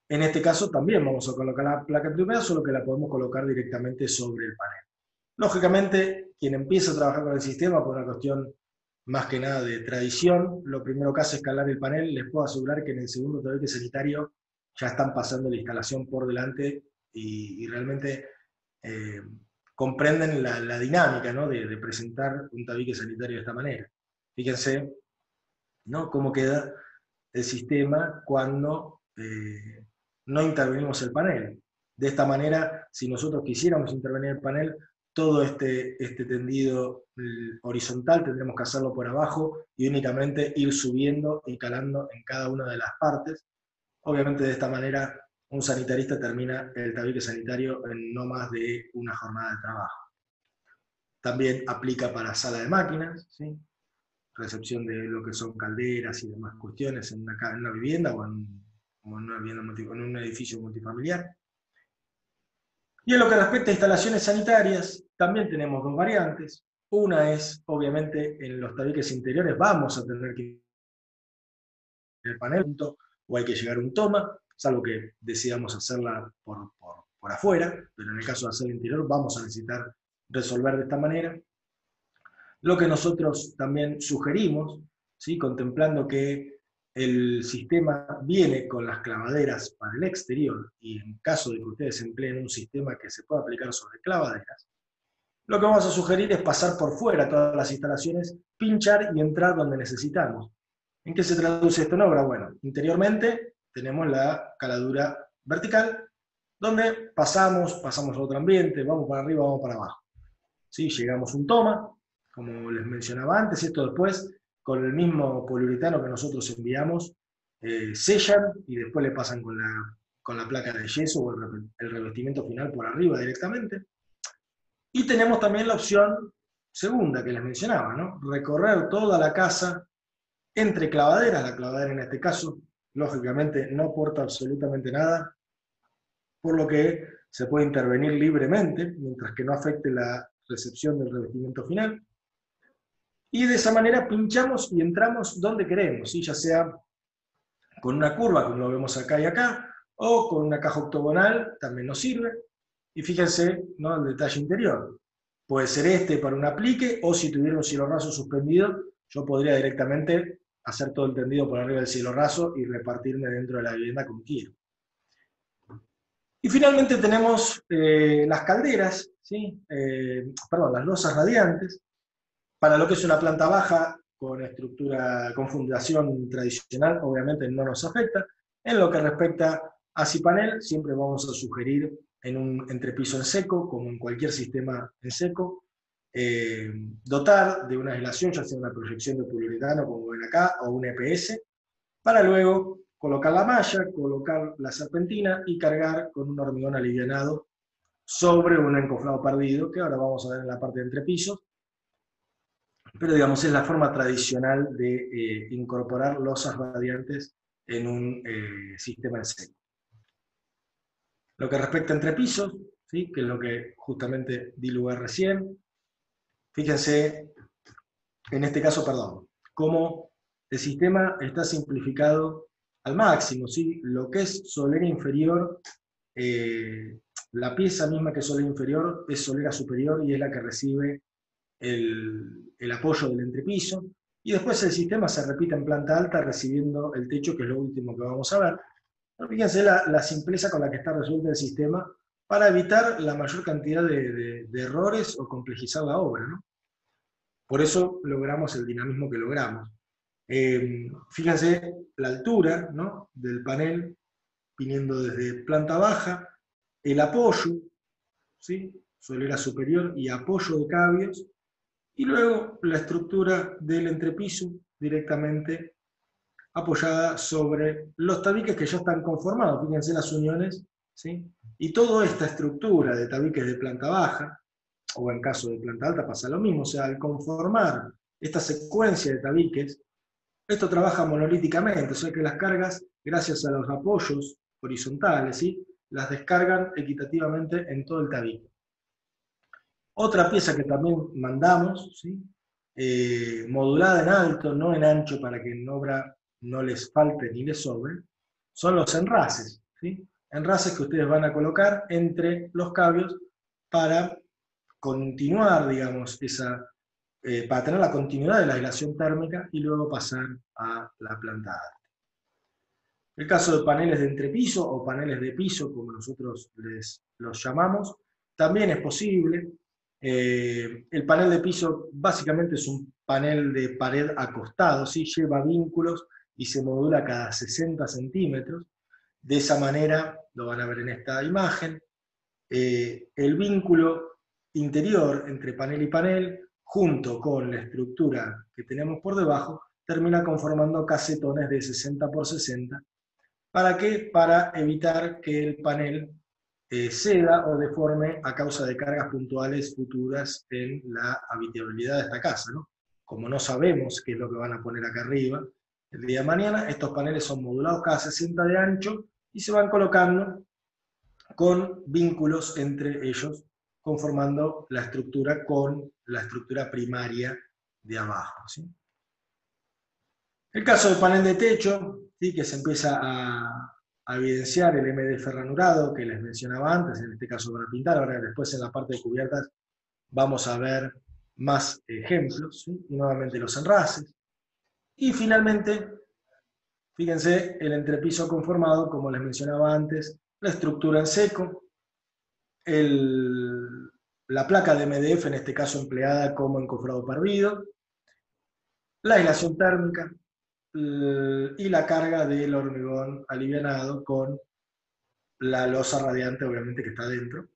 En este caso también vamos a colocar la placa antihumedad, solo que la podemos colocar directamente sobre el panel. Lógicamente, quien empieza a trabajar con el sistema por una cuestión más que nada de tradición, lo primero que hace es calar el panel. Les puedo asegurar que en el segundo tabique sanitario ya están pasando la instalación por delante y realmente comprenden la dinámica, ¿no? de presentar un tabique sanitario de esta manera. Fíjense, ¿no? Cómo queda el sistema cuando no intervenimos el panel. De esta manera, si nosotros quisiéramos intervenir el panel, todo este tendido horizontal tendremos que hacerlo por abajo y únicamente ir subiendo y calando en cada una de las partes. Obviamente de esta manera un sanitarista termina el tabique sanitario en no más de una jornada de trabajo. También aplica para sala de máquinas, ¿sí? Recepción de lo que son calderas y demás cuestiones en una vivienda o en un edificio multifamiliar. Y en lo que respecta a instalaciones sanitarias, también tenemos dos variantes. Una es, obviamente, en los tabiques interiores vamos a tener que ir el panel o hay que llegar a un toma, salvo que decidamos hacerla por afuera, pero en el caso de hacer el interior vamos a necesitar resolver de esta manera. Lo que nosotros también sugerimos, ¿sí? Contemplando que el sistema viene con las clavaderas para el exterior, y en caso de que ustedes empleen un sistema que se pueda aplicar sobre clavaderas, lo que vamos a sugerir es pasar por fuera todas las instalaciones, pinchar y entrar donde necesitamos. ¿En qué se traduce esto en obra? Bueno, interiormente tenemos la caladura vertical, donde pasamos a otro ambiente, vamos para arriba, vamos para abajo. ¿Sí? Llegamos a un toma, como les mencionaba antes, esto después, con el mismo poliuretano que nosotros enviamos, sellan y después le pasan con la placa de yeso o el revestimiento final por arriba directamente. Y tenemos también la opción segunda que les mencionaba, ¿no? Recorrer toda la casa entre clavaderas. La clavadera en este caso, lógicamente, no aporta absolutamente nada, por lo que se puede intervenir libremente, mientras que no afecte la recepción del revestimiento final. Y de esa manera pinchamos y entramos donde queremos, ¿sí? Ya sea con una curva, como lo vemos acá y acá, o con una caja octogonal, también nos sirve. Y fíjense, ¿no? El detalle interior. Puede ser este para un aplique, o si tuviera un cielo raso suspendido, yo podría directamente hacer todo el tendido por arriba del cielo raso y repartirme dentro de la vivienda como quiero. Y finalmente tenemos las calderas, ¿sí? Las losas radiantes. Para lo que es una planta baja, con estructura, con fundación tradicional, obviamente no nos afecta. En lo que respecta a cipanel, siempre vamos a sugerir en un entrepiso en seco, como en cualquier sistema en seco, dotar de una aislación, ya sea una proyección de poliuretano, como ven acá, o un EPS, para luego colocar la malla, colocar la serpentina y cargar con un hormigón alivianado sobre un encofrado perdido, que ahora vamos a ver en la parte de entrepisos, pero digamos es la forma tradicional de incorporar losas radiantes en un sistema en seco. Lo que respecta a entrepisos, ¿sí?, que es lo que justamente di lugar recién, fíjense, en este caso, perdón, cómo el sistema está simplificado al máximo, ¿sí? Lo que es solera inferior, la pieza misma que es solera inferior es solera superior y es la que recibe el apoyo del entrepiso, y después el sistema se repite en planta alta recibiendo el techo, que es lo último que vamos a ver. Pero fíjense la simpleza con la que está resuelto el sistema para evitar la mayor cantidad de errores o complejizar la obra, ¿no? Por eso logramos el dinamismo que logramos. Fíjense la altura, ¿no?, del panel viniendo desde planta baja, el apoyo, ¿sí?, solera superior y apoyo de cabios, y luego la estructura del entrepiso directamente apoyada sobre los tabiques que ya están conformados. Fíjense las uniones, ¿sí? Y toda esta estructura de tabiques de planta baja, o en caso de planta alta pasa lo mismo, o sea, al conformar esta secuencia de tabiques, esto trabaja monolíticamente, o sea que las cargas, gracias a los apoyos horizontales, ¿sí?, las descargan equitativamente en todo el tabique. Otra pieza que también mandamos, ¿sí?, modulada en alto, no en ancho, para que en obra no les falte ni les sobre, son los enraces, ¿sí?, enraces que ustedes van a colocar entre los cabios para continuar, digamos, para tener la continuidad de la aislación térmica y luego pasar a la planta alta. El caso de paneles de entrepiso o paneles de piso, como nosotros los llamamos, también es posible. El panel de piso básicamente es un panel de pared acostado, ¿sí?, lleva vínculos y se modula cada 60 centímetros. De esa manera, lo van a ver en esta imagen, el vínculo interior entre panel y panel, junto con la estructura que tenemos por debajo, termina conformando casetones de 60 por 60. ¿Para qué? Para evitar que el panel ceda o deforme a causa de cargas puntuales futuras en la habitabilidad de esta casa, ¿no? Como no sabemos qué es lo que van a poner acá arriba el día de mañana, estos paneles son modulados cada 60 de ancho y se van colocando con vínculos entre ellos, conformando la estructura con la estructura primaria de abajo, ¿sí? El caso del panel de techo, ¿sí?, que se empieza a evidenciar el MDF ranurado que les mencionaba antes, en este caso para pintar. Ahora después en la parte de cubiertas vamos a ver más ejemplos, ¿sí?, y nuevamente los enraces. Y finalmente, fíjense el entrepiso conformado, como les mencionaba antes, la estructura en seco, la placa de MDF, en este caso empleada como encofrado perdido, la aislación térmica y la carga del hormigón alivianado con la losa radiante, obviamente, que está dentro.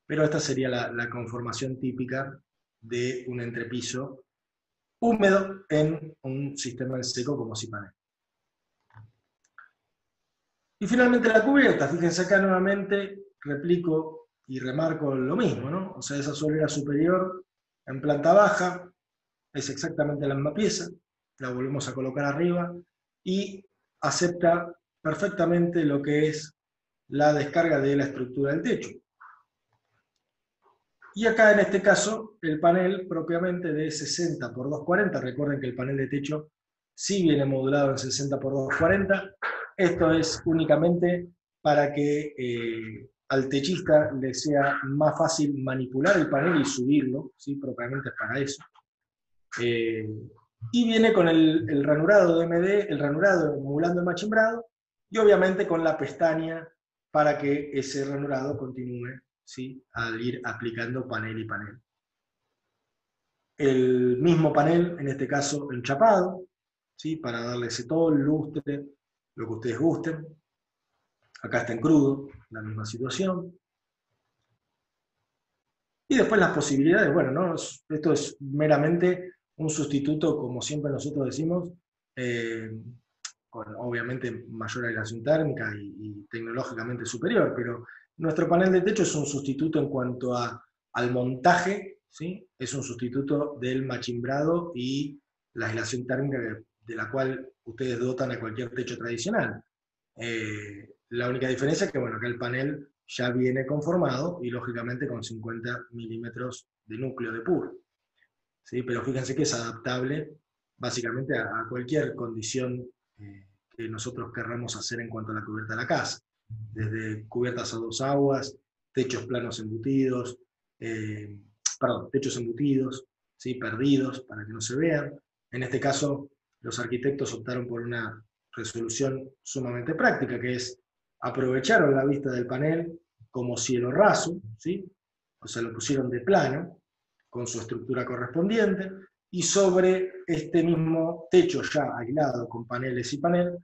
Pero esta sería la conformación típica de un entrepiso húmedo en un sistema en seco como cipanel. Y finalmente la cubierta. Fíjense acá nuevamente, replico y remarco lo mismo, ¿no? O sea, esa solera superior en planta baja es exactamente la misma pieza, la volvemos a colocar arriba y acepta perfectamente lo que es la descarga de la estructura del techo. Y acá en este caso el panel propiamente de 60 por 240, recuerden que el panel de techo sí viene modulado en 60 por 240, esto es únicamente para que al techista le sea más fácil manipular el panel y subirlo, ¿sí?, propiamente es para eso. Y viene con el ranurado de MD, el ranurado emulando el machimbrado, y obviamente con la pestaña para que ese ranurado continúe, ¿sí?, al ir aplicando panel y panel. el mismo panel, en este caso enchapado, ¿sí? Para darle ese tono, lustre, lo que ustedes gusten. Acá está en crudo, la misma situación. Y después las posibilidades, bueno, ¿no? Esto es meramente un sustituto, como siempre nosotros decimos, con obviamente mayor aislación térmica y tecnológicamente superior, pero nuestro panel de techo es un sustituto en cuanto al montaje, ¿sí? Es un sustituto del machimbrado y la aislación térmica de la cual ustedes dotan a cualquier techo tradicional. La única diferencia es que, bueno, que el panel ya viene conformado y lógicamente con 50 milímetros de núcleo de PUR. ¿Sí? Pero fíjense que es adaptable básicamente a cualquier condición que nosotros querramos hacer en cuanto a la cubierta de la casa. Desde cubiertas a dos aguas, techos planos embutidos, techos embutidos, ¿sí? Perdidos para que no se vean. En este caso, los arquitectos optaron por una resolución sumamente práctica, que es aprovecharon la vista del panel como cielo raso, ¿sí? O sea, lo pusieron de plano, con su estructura correspondiente, y sobre este mismo techo ya aislado con paneles y panel,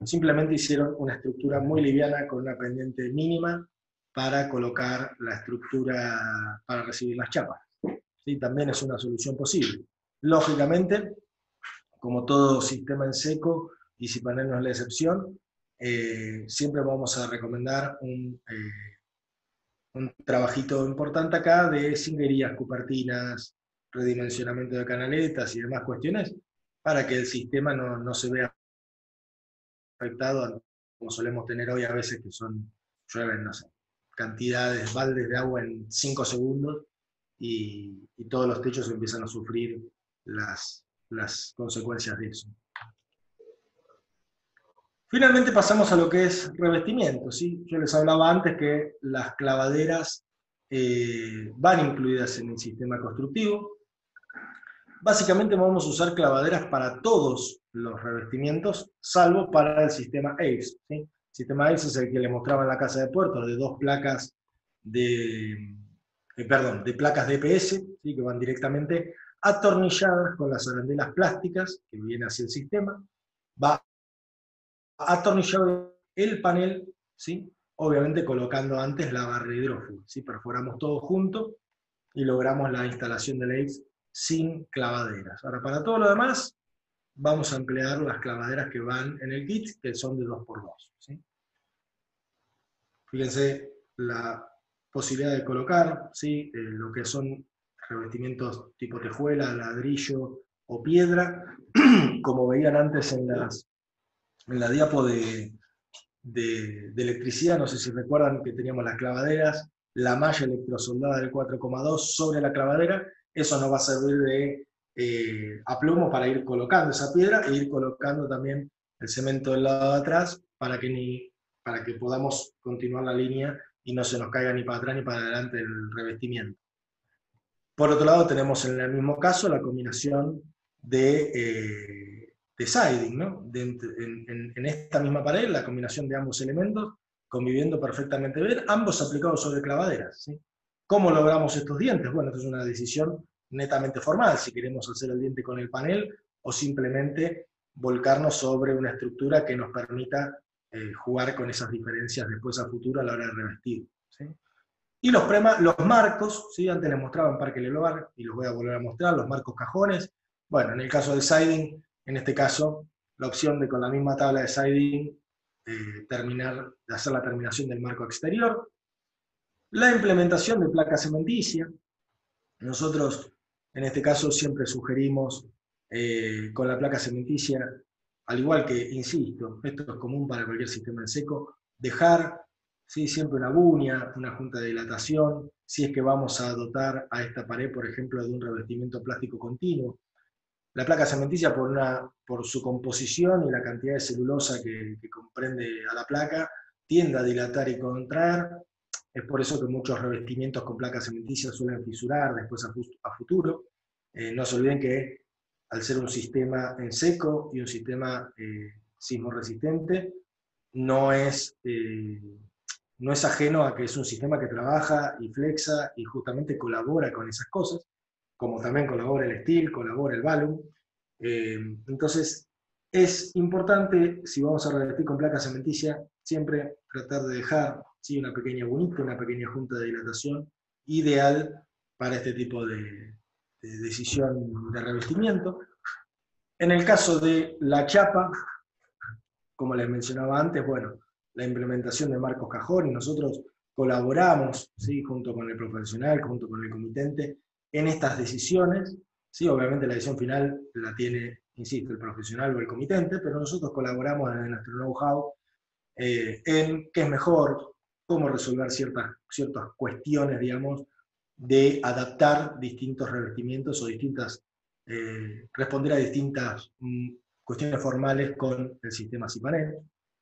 simplemente hicieron una estructura muy liviana con una pendiente mínima para colocar la estructura para recibir las chapas. ¿Sí? También es una solución posible. Lógicamente, como todo sistema en seco, y si panel no es la excepción, siempre vamos a recomendar un trabajito importante acá de cingerías, cupertinas, redimensionamiento de canaletas y demás cuestiones, para que el sistema no se vea afectado, como solemos tener hoy a veces, que llueven, no sé, cantidades, baldes de agua en 5 segundos, y todos los techos empiezan a sufrir las consecuencias de eso. Finalmente pasamos a lo que es revestimiento, ¿sí? Yo les hablaba antes que las clavaderas van incluidas en el sistema constructivo. Básicamente vamos a usar clavaderas para todos los revestimientos, salvo para el sistema AVES, ¿sí? El sistema AVES es el que les mostraba en la casa de puertos, de dos placas de placas DPS, ¿sí? Que van directamente atornilladas con las arandelas plásticas que viene hacia el sistema. Va atornillado el panel, ¿sí? Obviamente colocando antes la barra de hidrófugo, ¿sí? Perforamos todo junto y logramos la instalación de AVES sin clavaderas. Ahora, para todo lo demás, vamos a emplear las clavaderas que van en el kit, que son de 2x2. ¿Sí? Fíjense la posibilidad de colocar, ¿sí? Lo que son revestimientos tipo tejuela, ladrillo o piedra, como veían antes en la diapo de electricidad, no sé si recuerdan que teníamos las clavaderas, la malla electrosoldada del 4,2 sobre la clavadera, eso nos va a servir de aplomo para ir colocando esa piedra e ir colocando también el cemento del lado de atrás para que podamos continuar la línea y no se nos caiga ni para atrás ni para adelante el revestimiento. Por otro lado tenemos en el mismo caso la combinación de siding, ¿no? En esta misma pared, la combinación de ambos elementos, conviviendo perfectamente bien, ambos aplicados sobre clavaderas, ¿sí? ¿Cómo logramos estos dientes? Bueno, esto es una decisión netamente formal, si queremos hacer el diente con el panel o simplemente volcarnos sobre una estructura que nos permita jugar con esas diferencias después a futuro a la hora de revestir, ¿sí? Y los marcos, ¿sí? Antes les mostraba en Parque Leloir, y los voy a volver a mostrar, los marcos cajones. Bueno, en el caso del siding, en este caso, la opción de con la misma tabla de siding de hacer la terminación del marco exterior. La implementación de placa cementicia. Nosotros, en este caso, siempre sugerimos con la placa cementicia, al igual que, insisto, esto es común para cualquier sistema en seco, dejar, ¿sí? Siempre una buña, una junta de dilatación, si es que vamos a dotar a esta pared, por ejemplo, de un revestimiento plástico continuo. La placa cementicia, por su composición y la cantidad de celulosa que comprende a la placa, tiende a dilatar y contraer. Es por eso que muchos revestimientos con placa cementicia suelen fisurar después a futuro. No se olviden que al ser un sistema en seco y un sistema sismo resistente, no es ajeno a que es un sistema que trabaja y flexa y justamente colabora con esas cosas. como también colabora el steel, colabora el valum. Entonces, es importante, si vamos a revestir con placa cementicias, siempre tratar de dejar, ¿sí?, una pequeña bunita, una pequeña junta de dilatación, ideal para este tipo de decisión de revestimiento. En el caso de la chapa, como les mencionaba antes, bueno, la implementación de marcos cajón, y nosotros colaboramos, ¿sí?, junto con el profesional, junto con el comitente, en estas decisiones. Sí, obviamente la decisión final la tiene, insisto, el profesional o el comitente, pero nosotros colaboramos en nuestro know-how en qué es mejor, cómo resolver ciertas cuestiones, digamos, de adaptar distintos revestimientos o responder a distintas cuestiones formales con el sistema Cipanel.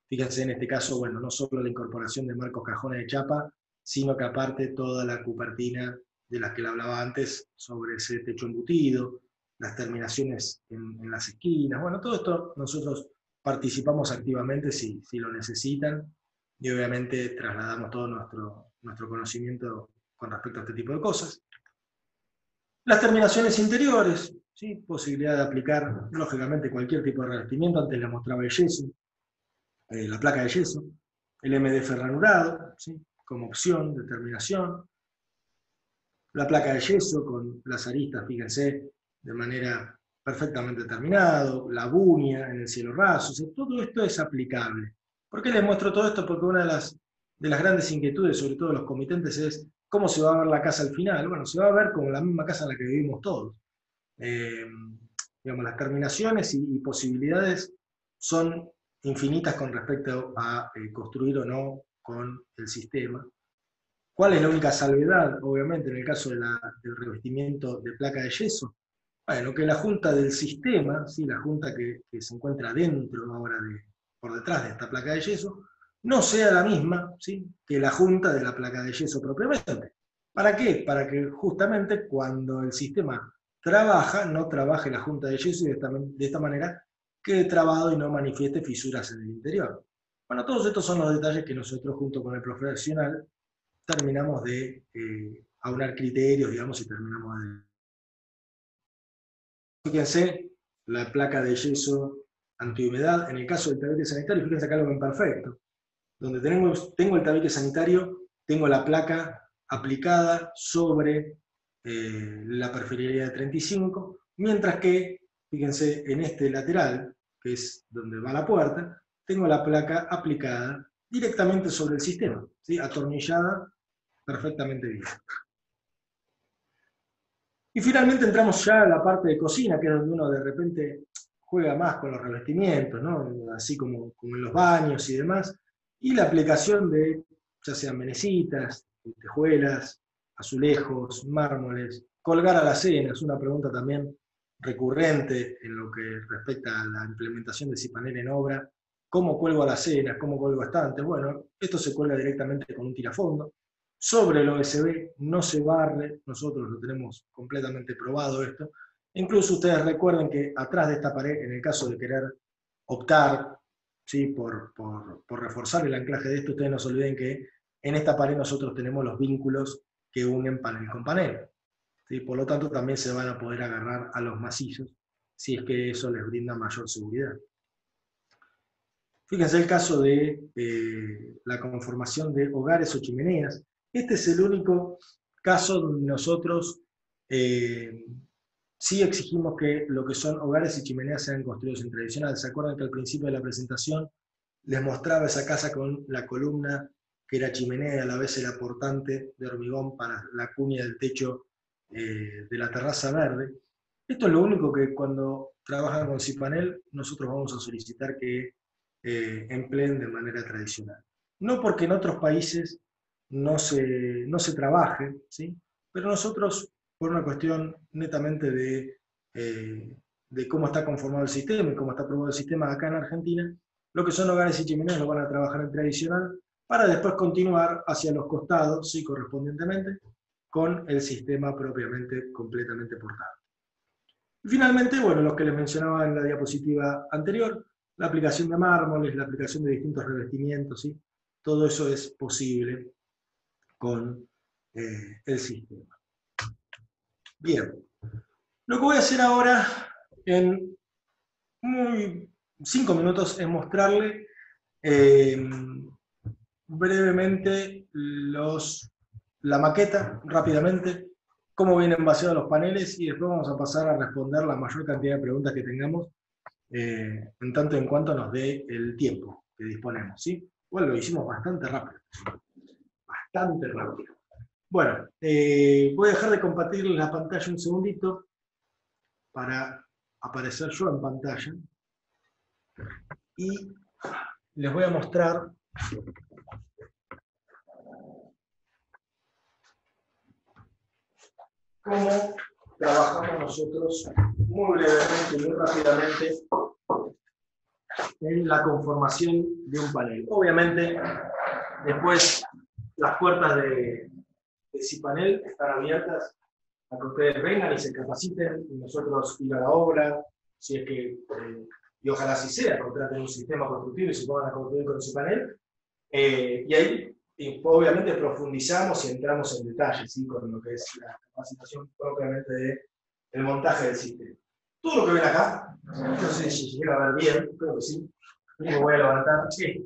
Fíjense en este caso, bueno, no solo la incorporación de marcos cajones de chapa, sino que aparte toda la cupertina de las que le hablaba antes sobre ese techo embutido, las terminaciones en las esquinas, bueno, todo esto nosotros participamos activamente si lo necesitan, y obviamente trasladamos todo nuestro conocimiento con respecto a este tipo de cosas. Las terminaciones interiores, ¿sí?, posibilidad de aplicar, lógicamente, cualquier tipo de revestimiento. Antes les mostraba el yeso, la placa de yeso, el MDF ranurado, ¿sí?, como opción de terminación, la placa de yeso con las aristas, fíjense, de manera perfectamente terminado, la buña en el cielo raso, o sea, todo esto es aplicable. ¿Por qué les muestro todo esto? Porque una de las grandes inquietudes, sobre todo de los comitentes, es cómo se va a ver la casa al final. Bueno, se va a ver como la misma casa en la que vivimos todos. Digamos, las terminaciones y posibilidades son infinitas con respecto a construir o no con el sistema. ¿Cuál es la única salvedad? Obviamente, en el caso del revestimiento de placa de yeso, bueno, que la junta del sistema, ¿sí?, la junta que se encuentra dentro ahora por detrás de esta placa de yeso, no sea la misma, ¿sí?, que la junta de la placa de yeso propiamente. ¿Para qué? Para que justamente cuando el sistema trabaja, no trabaje la junta de yeso y de esta manera quede trabado y no manifieste fisuras en el interior. Bueno, todos estos son los detalles que nosotros junto con el profesional terminamos de aunar criterios, digamos, y terminamos de... Fíjense, la placa de yeso antihumedad, en el caso del tabique sanitario, fíjense acá lo ven perfecto. Donde tengo el tabique sanitario, tengo la placa aplicada sobre la perfilería de 35, mientras que, fíjense, en este lateral, que es donde va la puerta, tengo la placa aplicada directamente sobre el sistema, ¿sí?, atornillada perfectamente bien. Y finalmente entramos ya a la parte de cocina, que es donde uno de repente juega más con los revestimientos, ¿no?, así como en los baños y demás, y la aplicación de, ya sean menecitas, tejuelas, azulejos, mármoles, colgar a la cena, es una pregunta también recurrente en lo que respecta a la implementación de Cipanel en obra. ¿Cómo cuelgo a la cena? ¿Cómo cuelgo estantes? Bueno, esto se cuelga directamente con un tirafondo. Sobre el OSB no se barre, nosotros lo tenemos completamente probado esto. Incluso ustedes recuerden que atrás de esta pared, en el caso de querer optar, ¿sí?, por reforzar el anclaje de esto, ustedes no se olviden que en esta pared nosotros tenemos los vínculos que unen panel con panel, ¿sí? Por lo tanto, también se van a poder agarrar a los macizos si es que eso les brinda mayor seguridad. Fíjense el caso de la conformación de hogares o chimeneas. Este es el único caso donde nosotros sí exigimos que lo que son hogares y chimeneas sean construidos en tradicional. ¿Se acuerdan que al principio de la presentación les mostraba esa casa con la columna que era chimenea y a la vez era portante de hormigón para la cuña del techo de la terraza verde? Esto es lo único que cuando trabajan con Cipanel nosotros vamos a solicitar que empleen de manera tradicional. No porque en otros países no se trabaje, ¿sí?, pero nosotros, por una cuestión netamente de cómo está conformado el sistema y cómo está aprobado el sistema acá en Argentina, lo que son hogares y chimeneas lo van a trabajar en tradicional para después continuar hacia los costados, sí, correspondientemente, con el sistema propiamente completamente portado. Y finalmente, bueno, los que les mencionaba en la diapositiva anterior, la aplicación de mármoles, la aplicación de distintos revestimientos, ¿sí?, todo eso es posible con el sistema. Bien, Lo que voy a hacer ahora, en 5 minutos, es mostrarle brevemente la maqueta, rápidamente, cómo vienen vaciados los paneles, y después vamos a pasar a responder la mayor cantidad de preguntas que tengamos, en tanto en cuanto nos dé el tiempo que disponemos, ¿sí? Bueno, lo hicimos bastante rápido. Bastante rápido. Bueno, voy a dejar de compartir la pantalla un segundito para aparecer yo en pantalla. Y les voy a mostrar cómo trabajamos nosotros muy brevemente y muy rápidamente en la conformación de un panel. Obviamente, después las puertas de cPanel están abiertas a que ustedes vengan y se capaciten, y nosotros ir a la obra, si es que, y ojalá así sea, contraten un sistema constructivo y se pongan a construir con cPanel, y ahí obviamente profundizamos y entramos en detalle, ¿sí? Con lo que es la capacitación propiamente del montaje del sistema. Todo lo que ven acá, no sé si se llega a ver bien, creo que sí, me voy a levantar. Este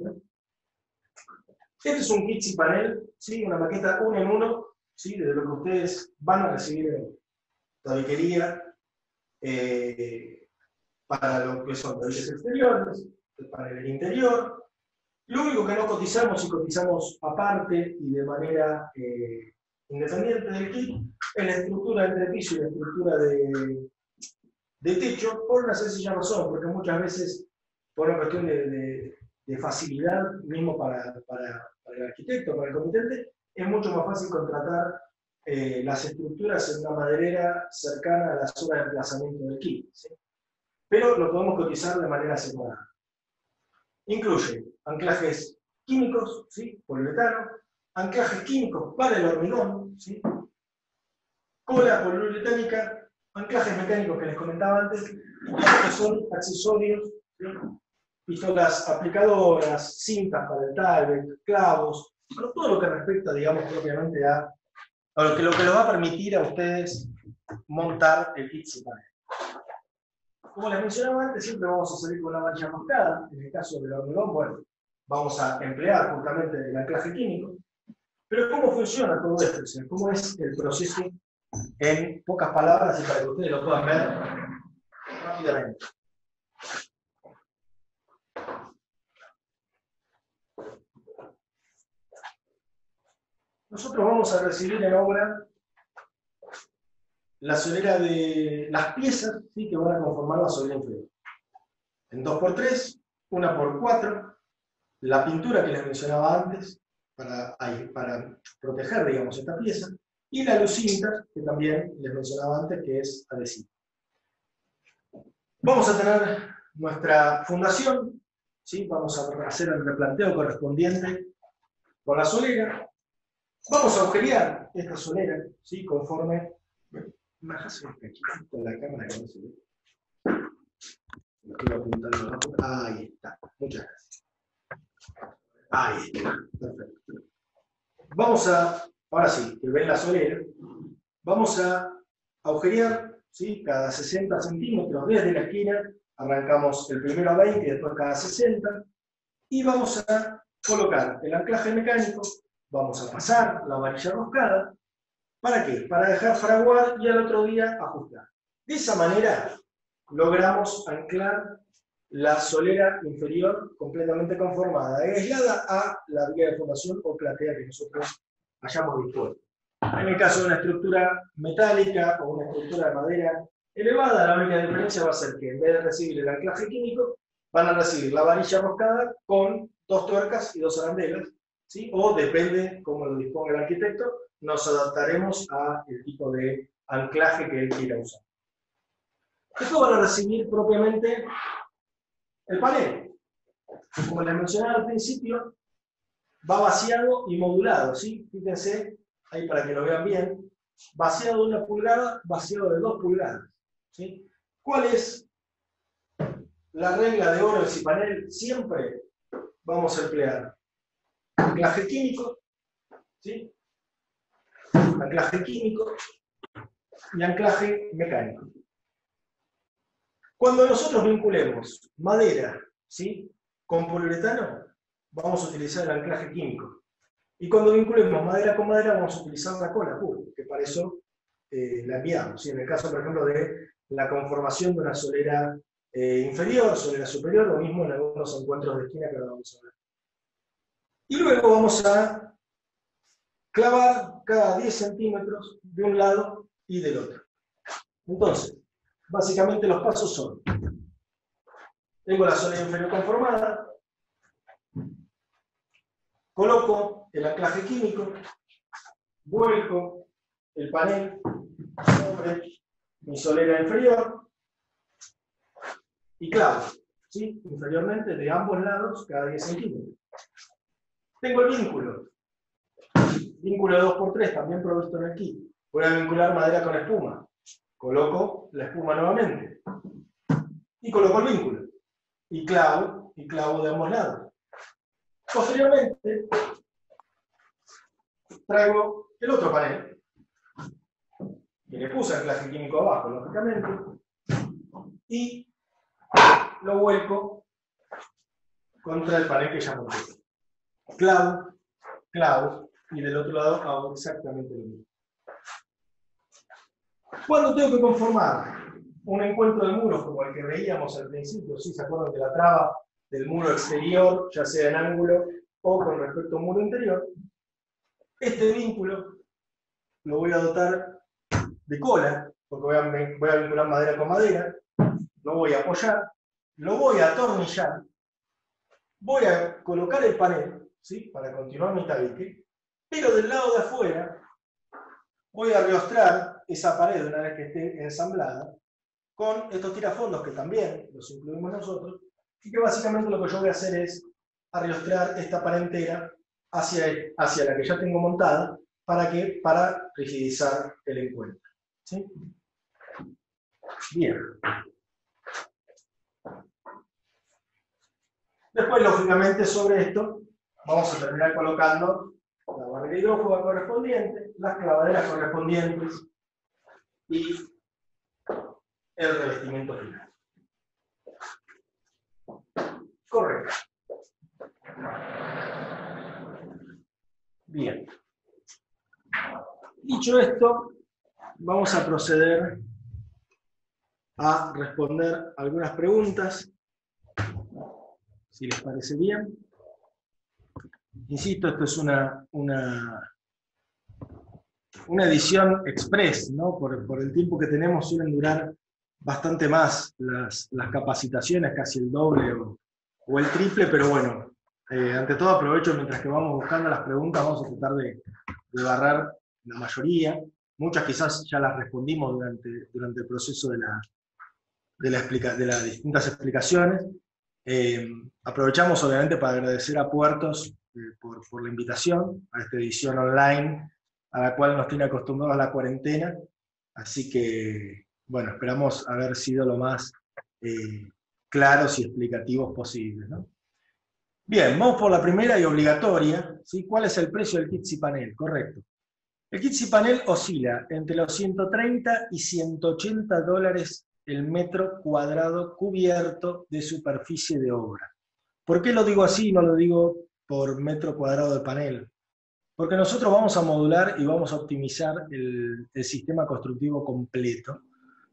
es un kit cPanel, ¿sí? Una maqueta 1 en 1, ¿sí? De lo que ustedes van a recibir en tabiquería, para lo que son tabiques exteriores, el panel interior. Lo único que no cotizamos, y cotizamos aparte y de manera independiente del kit, es la estructura de entrepiso y la estructura de techo, por una sencilla razón, porque muchas veces, por una cuestión de facilidad, mismo para el arquitecto, para el comitente, es mucho más fácil contratar las estructuras en una maderera cercana a la zona de emplazamiento del kit, ¿sí? Pero lo podemos cotizar de manera separada. Incluye anclajes químicos, ¿sí? Poliuretano, anclajes químicos para el hormigón, ¿sí? Cola poliuretánica, anclajes mecánicos que les comentaba antes, que son accesorios, ¿sí? Pistolas aplicadoras, cintas para el talvet, clavos, bueno, todo lo que respecta, digamos, propiamente a lo que les va a permitir a ustedes montar el kit cPanel. Como les mencionaba antes, siempre vamos a salir con una mancha roscada. En el caso del hormigón, bueno, vamos a emplear justamente el anclaje químico. Pero ¿cómo funciona todo esto? O sea, ¿cómo es el proceso en pocas palabras y para que ustedes lo puedan ver rápidamente? Nosotros vamos a recibir en obra la solera de las piezas, ¿sí? Que van a conformar la solera inferior. En 2x3, 1x4, la pintura que les mencionaba antes, para proteger, digamos, esta pieza, y la lucinta, que también les mencionaba antes, que es adhesiva. Vamos a tener nuestra fundación, ¿sí? Vamos a hacer el replanteo correspondiente con la solera. Vamos a agujerear esta solera, ¿sí? Conforme... Me dejas un cachito con la cámara que no se ve. Lo estoy apuntando abajo. Ahí está. Muchas gracias. Ahí está. Perfecto. Vamos a, ahora sí, que ven la solera, vamos a agujerear, ¿sí? Cada 60 centímetros desde la esquina, arrancamos el primero a 20 y después cada 60, y vamos a colocar el anclaje mecánico, vamos a pasar la varilla roscada. ¿Para qué? Para dejar fraguar y al otro día ajustar. De esa manera logramos anclar la solera inferior completamente conformada, aislada a la vía de fundación o platea que nosotros hayamos dispuesto. En el caso de una estructura metálica o una estructura de madera elevada, la única diferencia va a ser que en vez de recibir el anclaje químico, van a recibir la varilla roscada con 2 tuercas y 2 arandelas, ¿sí? O depende cómo lo disponga el arquitecto, nos adaptaremos al tipo de anclaje que él quiera usar. Esto van a recibir propiamente el panel. Como les mencionaba al principio, va vaciado y modulado, ¿sí? Fíjense, ahí para que lo vean bien, vaciado de 1 pulgada, vaciado de 2 pulgadas, ¿sí? ¿Cuál es la regla de oro del cPanel? Siempre vamos a emplear anclaje químico, ¿sí? Anclaje químico y anclaje mecánico. Cuando nosotros vinculemos madera, ¿sí?, con poliuretano, vamos a utilizar el anclaje químico. Y cuando vinculemos madera con madera, vamos a utilizar la cola pura, que para eso la enviamos, ¿sí? En el caso, por ejemplo, de la conformación de una solera inferior, solera superior, lo mismo en algunos encuentros de esquina que ahora vamos a ver. Y luego vamos a clavar cada 10 centímetros de un lado y del otro. Entonces, básicamente los pasos son: tengo la solera inferior conformada, coloco el anclaje químico, vuelco el panel sobre mi solera inferior y clavo, ¿sí?, inferiormente de ambos lados cada 10 centímetros. Tengo el vínculo de 2x3 también provisto en el kit. Voy a vincular madera con espuma. Coloco la espuma nuevamente y coloco el vínculo y clavo de ambos lados. Posteriormente traigo el otro panel que le puse anclaje químico abajo, lógicamente, y lo vuelco contra el panel que ya monté. Clavo, y del otro lado hago exactamente lo mismo. Cuando tengo que conformar un encuentro de muros como el que veíamos al principio, ¿sí? ¿Se acuerdan de la traba del muro exterior, ya sea en ángulo o con respecto a un muro interior? Este vínculo lo voy a dotar de cola, porque voy a vincular madera con madera, lo voy a apoyar, lo voy a atornillar, voy a colocar el panel, ¿sí?, para continuar mi tabique, pero del lado de afuera voy a reostrar esa pared una vez que esté ensamblada con estos tirafondos que también los incluimos nosotros, y que básicamente lo que yo voy a hacer es arreostrar esta pared entera hacia la que ya tengo montada. ¿Para qué? Para rigidizar el encuentro, ¿sí? Bien. Después, lógicamente, sobre esto vamos a terminar colocando la barrera hidrófuga correspondiente, las clavaderas correspondientes y el revestimiento final. Correcto. Bien. Dicho esto, vamos a proceder a responder algunas preguntas, si les parece bien. Insisto, esto es una edición express, ¿no? Por el tiempo que tenemos suelen durar bastante más las capacitaciones, casi el doble o el triple, pero bueno, ante todo aprovecho mientras que vamos buscando las preguntas, vamos a tratar de barrar la mayoría. Muchas quizás ya las respondimos durante el proceso de las distintas explicaciones. Aprovechamos obviamente para agradecer a Puertos por la invitación a esta edición online, a la cual nos tiene acostumbrados a la cuarentena, así que, bueno, esperamos haber sido lo más claros y explicativos posibles, ¿no? Bien, vamos por la primera y obligatoria, ¿sí? ¿Cuál es el precio del kit cPanel? Correcto. El kit cPanel oscila entre los 130 y 180 dólares el metro cuadrado cubierto de superficie de obra. ¿Por qué lo digo así y no lo digo por metro cuadrado de panel? Porque nosotros vamos a modular y vamos a optimizar el sistema constructivo completo.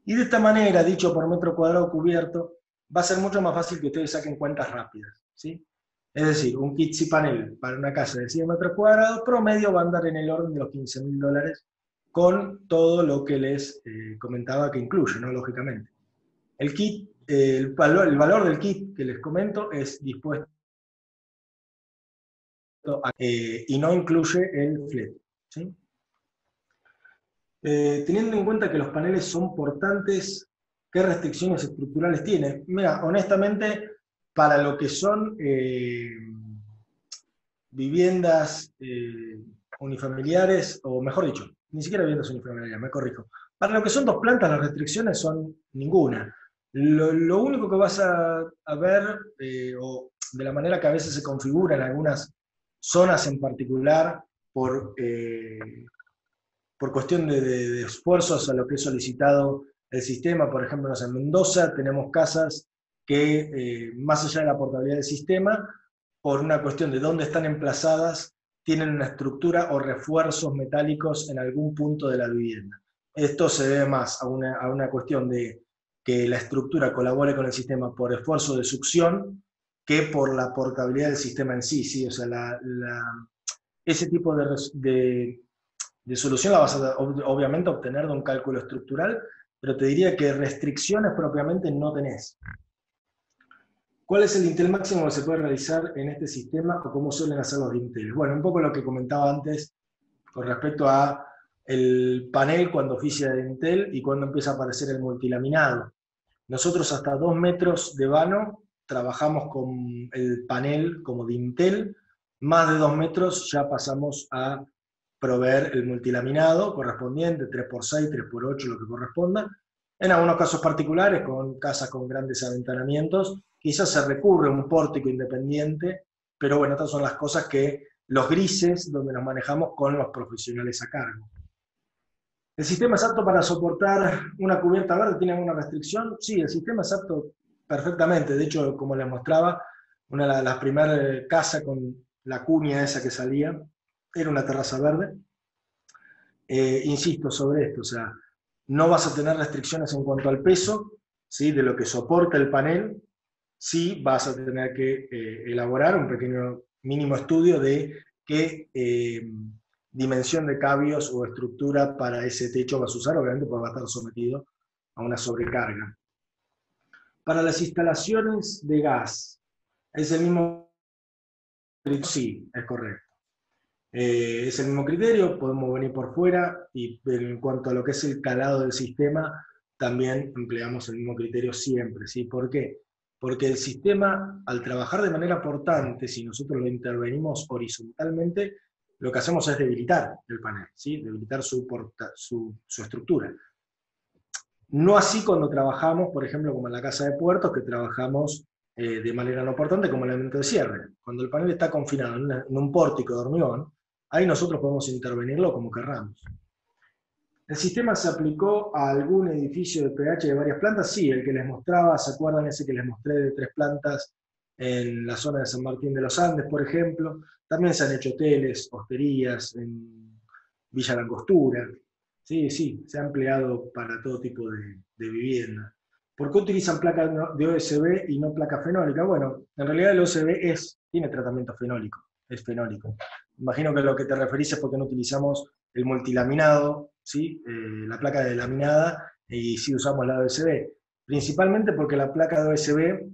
Y de esta manera, dicho por metro cuadrado cubierto, va a ser mucho más fácil que ustedes saquen cuentas rápidas, ¿sí? Es decir, un kit cPanel para una casa de 100 metros cuadrados promedio va a andar en el orden de los 15.000 dólares con todo lo que les comentaba que incluye, ¿no? Lógicamente. El valor del kit que les comento es dispuesto y no incluye el flete, ¿sí? Teniendo en cuenta que los paneles son portantes, ¿qué restricciones estructurales tienen? Mira, honestamente, para lo que son viviendas unifamiliares, o mejor dicho, ni siquiera viviendas unifamiliares, me corrijo. Para lo que son 2 plantas, las restricciones son ninguna. Lo único que vas a ver, o de la manera que a veces se configura en algunas zonas en particular, por cuestión de esfuerzos a lo que he solicitado el sistema. Por ejemplo, en Mendoza tenemos casas que, más allá de la portabilidad del sistema, por una cuestión de dónde están emplazadas, tienen una estructura o refuerzos metálicos en algún punto de la vivienda. Esto se debe más a una cuestión de que la estructura colabore con el sistema por esfuerzo de succión que por la portabilidad del sistema en sí. ¿Sí? O sea, ese tipo de solución la vas a obviamente obtener de un cálculo estructural, pero te diría que restricciones propiamente no tenés. ¿Cuál es el dintel máximo que se puede realizar en este sistema o cómo suelen hacer los dinteles? Bueno, un poco lo que comentaba antes con respecto a el panel cuando oficia de dintel y cuando empieza a aparecer el multilaminado. Nosotros hasta 2 metros de vano trabajamos con el panel como dintel, más de 2 metros ya pasamos a proveer el multilaminado correspondiente, 3x6, 3x8, lo que corresponda. En algunos casos particulares, con casas con grandes aventanamientos, quizás se recurre a un pórtico independiente, pero bueno, estas son las cosas que, los grises, donde nos manejamos con los profesionales a cargo. ¿El sistema es apto para soportar una cubierta verde? ¿Tiene alguna restricción? Sí, el sistema es apto perfectamente. De hecho, como les mostraba, una de las primeras casas con la cuña esa que salía, era una terraza verde. Insisto sobre esto, o sea, no vas a tener restricciones en cuanto al peso, ¿sí? De lo que soporta el panel, sí vas a tener que elaborar un pequeño mínimo estudio de qué dimensión de cabios o estructura para ese techo vas a usar, obviamente porque va a estar sometido a una sobrecarga. Para las instalaciones de gas, ¿es el mismo criterio? Sí, es correcto. Es el mismo criterio, podemos venir por fuera y en cuanto a lo que es el calado del sistema, también empleamos el mismo criterio siempre, ¿sí? ¿Por qué? Porque el sistema, al trabajar de manera portante, si nosotros lo intervenimos horizontalmente, lo que hacemos es debilitar el panel, ¿sí? Debilitar su estructura. No así cuando trabajamos, por ejemplo, como en la casa de puertos, que trabajamos de manera no portante como elemento de cierre. Cuando el panel está confinado en un pórtico de hormigón, ahí nosotros podemos intervenirlo como querramos. ¿El sistema se aplicó a algún edificio de PH de varias plantas? Sí, el que les mostraba, ¿se acuerdan ese que les mostré de 3 plantas en la zona de San Martín de los Andes, por ejemplo? También se han hecho hoteles, hosterías, en Villa Langostura. Sí, sí, se ha empleado para todo tipo de vivienda. ¿Por qué utilizan placas de OSB y no placa fenólica? Bueno, en realidad el OSB tiene tratamiento fenólico, es fenólico. Imagino que lo que te referís es porque no utilizamos el multilaminado, ¿sí? La placa de laminada, y sí usamos la de OSB. Principalmente porque la placa de OSB,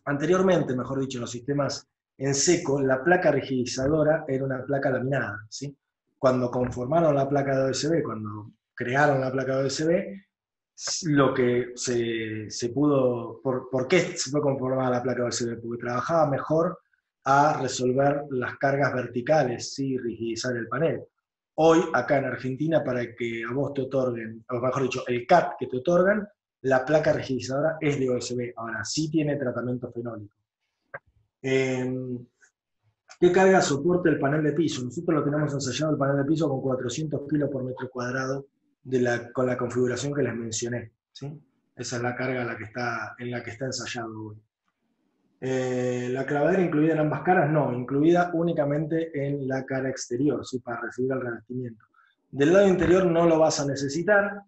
anteriormente, mejor dicho, en los sistemas en seco, la placa rigidizadora era una placa laminada, ¿sí? Cuando conformaron la placa de OSB, cuando crearon la placa de OSB, lo que se pudo, ¿por qué se fue conformada la placa de OSB? Porque trabajaba mejor a resolver las cargas verticales, ¿sí? Rigidizar el panel. Hoy, acá en Argentina, para que a vos te otorguen, o mejor dicho, el CAT que te otorgan, la placa rigidizadora es de OSB. Ahora, sí tiene tratamiento fenólico. ¿Qué carga soporta el panel de piso? Nosotros lo tenemos ensayado el panel de piso con 400 kilos por metro cuadrado con la configuración que les mencioné, ¿sí? Esa es la carga en la que está ensayado hoy. ¿La clavadera incluida en ambas caras? No, incluida únicamente en la cara exterior, ¿sí? Para recibir el revestimiento. Del lado interior no lo vas a necesitar,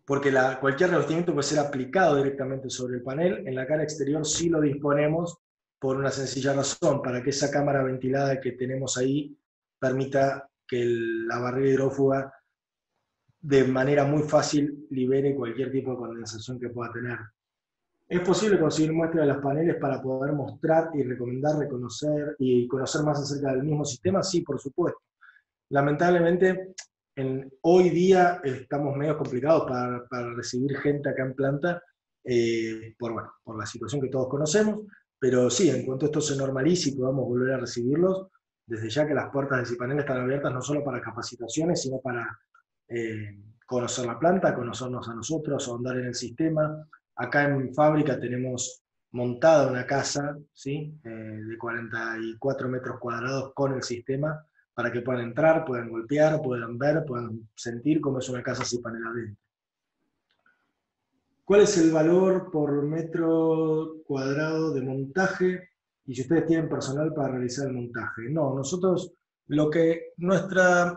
porque cualquier revestimiento puede ser aplicado directamente sobre el panel. En la cara exterior sí lo disponemos por una sencilla razón, para que esa cámara ventilada que tenemos ahí permita que la barrera hidrófuga de manera muy fácil libere cualquier tipo de condensación que pueda tener. ¿Es posible conseguir muestras de los paneles para poder mostrar y recomendar, reconocer y conocer más acerca del mismo sistema? Sí, por supuesto. Lamentablemente, hoy día estamos medio complicados para recibir gente acá en planta, por la situación que todos conocemos, pero sí, en cuanto esto se normalice y podamos volver a recibirlos, desde ya que las puertas de Cipanel están abiertas no solo para capacitaciones, sino para conocer la planta, conocernos a nosotros, ahondar en el sistema. Acá en fábrica tenemos montada una casa, ¿sí? De 44 metros cuadrados con el sistema, para que puedan entrar, puedan golpear, puedan ver, puedan sentir cómo es una casa Cipanel adentro. ¿Cuál es el valor por metro cuadrado de montaje? Y si ustedes tienen personal para realizar el montaje. No, nosotros en nuestra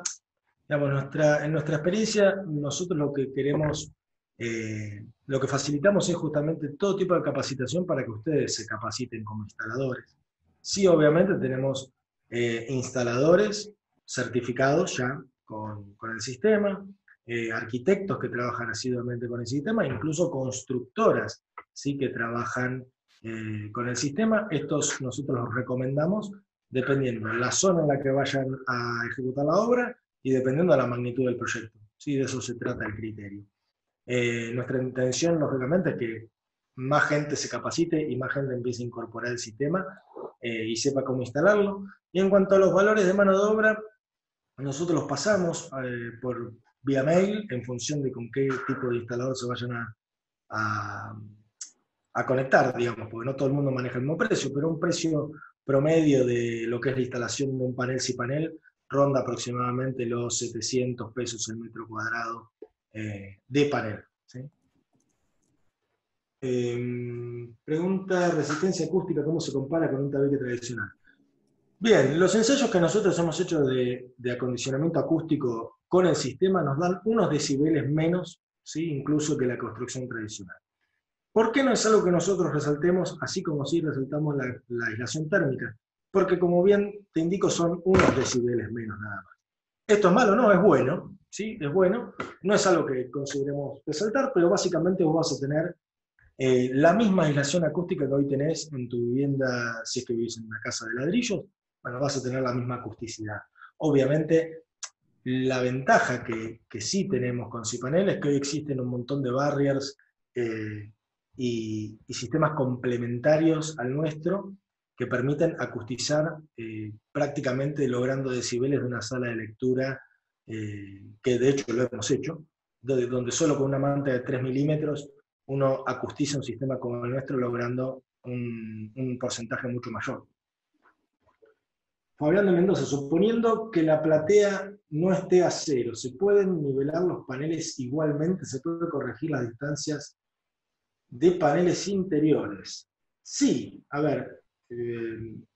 experiencia, nosotros lo que queremos, lo que facilitamos es justamente todo tipo de capacitación para que ustedes se capaciten como instaladores. Sí, obviamente tenemos instaladores certificados ya con el sistema, arquitectos que trabajan asiduamente con el sistema, incluso constructoras, ¿sí?, que trabajan con el sistema. Estos nosotros los recomendamos dependiendo de la zona en la que vayan a ejecutar la obra y dependiendo de la magnitud del proyecto. ¿Sí? De eso se trata el criterio. Nuestra intención, lógicamente, es que más gente se capacite y más gente empiece a incorporar el sistema y sepa cómo instalarlo. Y en cuanto a los valores de mano de obra, nosotros los pasamos por vía mail en función de con qué tipo de instalador se vayan a conectar, digamos, porque no todo el mundo maneja el mismo precio, pero un precio promedio de lo que es la instalación de un panel panel ronda aproximadamente los 700 pesos el metro cuadrado de panel. ¿Sí? Pregunta, resistencia acústica, ¿cómo se compara con un tabique tradicional? Bien, los ensayos que nosotros hemos hecho de acondicionamiento acústico con el sistema nos dan unos decibeles menos, ¿sí?, incluso que la construcción tradicional. ¿Por qué no es algo que nosotros resaltemos, así como sí resaltamos la aislación térmica? Porque, como bien te indico, son unos decibeles menos nada más. ¿Esto es malo? No, es bueno, ¿sí? Es bueno. No es algo que consideremos resaltar, pero básicamente vos vas a tener la misma aislación acústica que hoy tenés en tu vivienda, si es que vivís en una casa de ladrillos, bueno, vas a tener la misma acusticidad. Obviamente, la ventaja que sí tenemos con Cipanel es que hoy existen un montón de barriers y sistemas complementarios al nuestro que permiten acustizar prácticamente logrando decibeles de una sala de lectura, que de hecho lo hemos hecho, donde solo con una manta de 3 milímetros uno acustiza un sistema como el nuestro logrando un porcentaje mucho mayor. Fabián de Mendoza, suponiendo que la platea no esté a cero, ¿se pueden nivelar los paneles igualmente? ¿Se puede corregir las distancias de paneles interiores? Sí, a ver,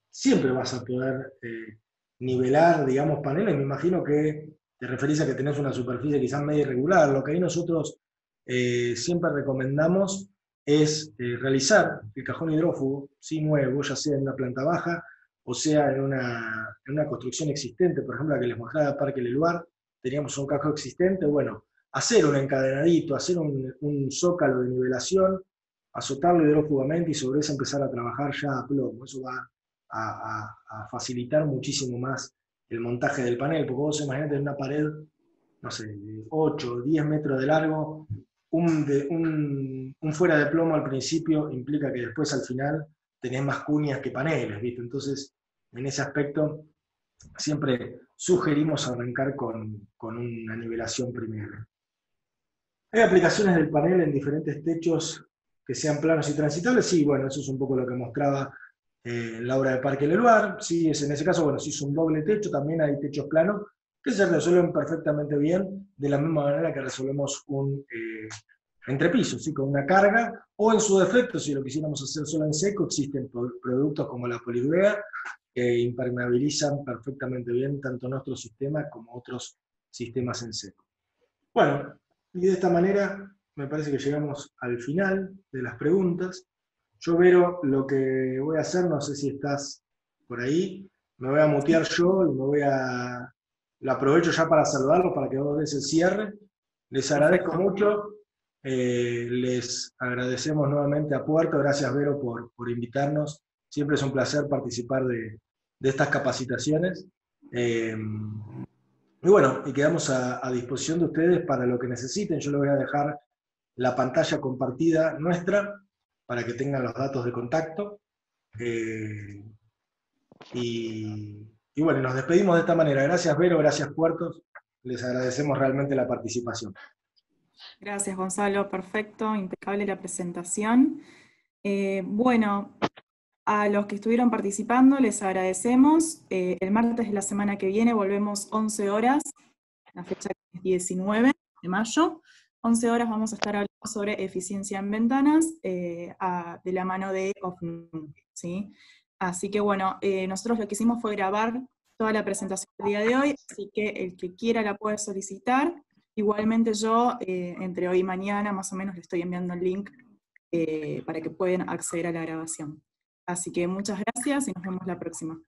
siempre vas a poder nivelar, digamos, paneles. Me imagino que te referís a que tenés una superficie quizás medio irregular. Lo que ahí nosotros siempre recomendamos es realizar el cajón hidrófugo, sí, nuevo, ya sea en una planta baja, o sea en una construcción existente. Por ejemplo, la que les mostraba de Parque Leluar, teníamos un cajón existente. Bueno, hacer un encadenadito, hacer un zócalo de nivelación, azotarlo hidrófugamente y sobre eso empezar a trabajar ya a plomo. Eso va a facilitar muchísimo más el montaje del panel, porque vos imaginate en una pared, no sé, de 8 o 10 metros de largo, un fuera de plomo al principio implica que después al final tenés más cuñas que paneles, ¿viste? Entonces, en ese aspecto, siempre sugerimos arrancar con una nivelación primero. ¿Hay aplicaciones del panel en diferentes techos que sean planos y transitables? Sí, bueno, eso es un poco lo que mostraba en la obra de Parque Leluar. Sí, en ese caso, bueno, si es un doble techo, también hay techos planos que se resuelven perfectamente bien, de la misma manera que resolvemos un entrepiso, ¿sí?, con una carga, o en su defecto, si lo quisiéramos hacer solo en seco, existen productos como la polidurea que impermeabilizan perfectamente bien tanto nuestro sistema como otros sistemas en seco. Bueno, y de esta manera me parece que llegamos al final de las preguntas. Yo, Vero, lo que voy a hacer, no sé si estás por ahí, me voy a mutear yo y lo aprovecho ya para saludarlos, para que vos des el cierre. Les agradezco mucho, les agradecemos nuevamente a Puerto, gracias Vero por invitarnos, siempre es un placer participar de estas capacitaciones. Y bueno, y quedamos a disposición de ustedes para lo que necesiten. Yo les voy a dejar la pantalla compartida nuestra para que tengan los datos de contacto. Y bueno, nos despedimos de esta manera. Gracias Vero, gracias Puertos. Les agradecemos realmente la participación. Gracias Gonzalo, perfecto, impecable la presentación. Bueno, a los que estuvieron participando les agradecemos. El martes de la semana que viene volvemos 11 horas, la fecha es 19 de mayo. 11 horas vamos a estar hablando sobre eficiencia en ventanas de la mano de OFNUM, ¿sí? Así que bueno, nosotros lo que hicimos fue grabar toda la presentación del día de hoy, así que el que quiera la puede solicitar. Igualmente yo, entre hoy y mañana, más o menos, le estoy enviando el link para que puedan acceder a la grabación. Así que muchas gracias y nos vemos la próxima.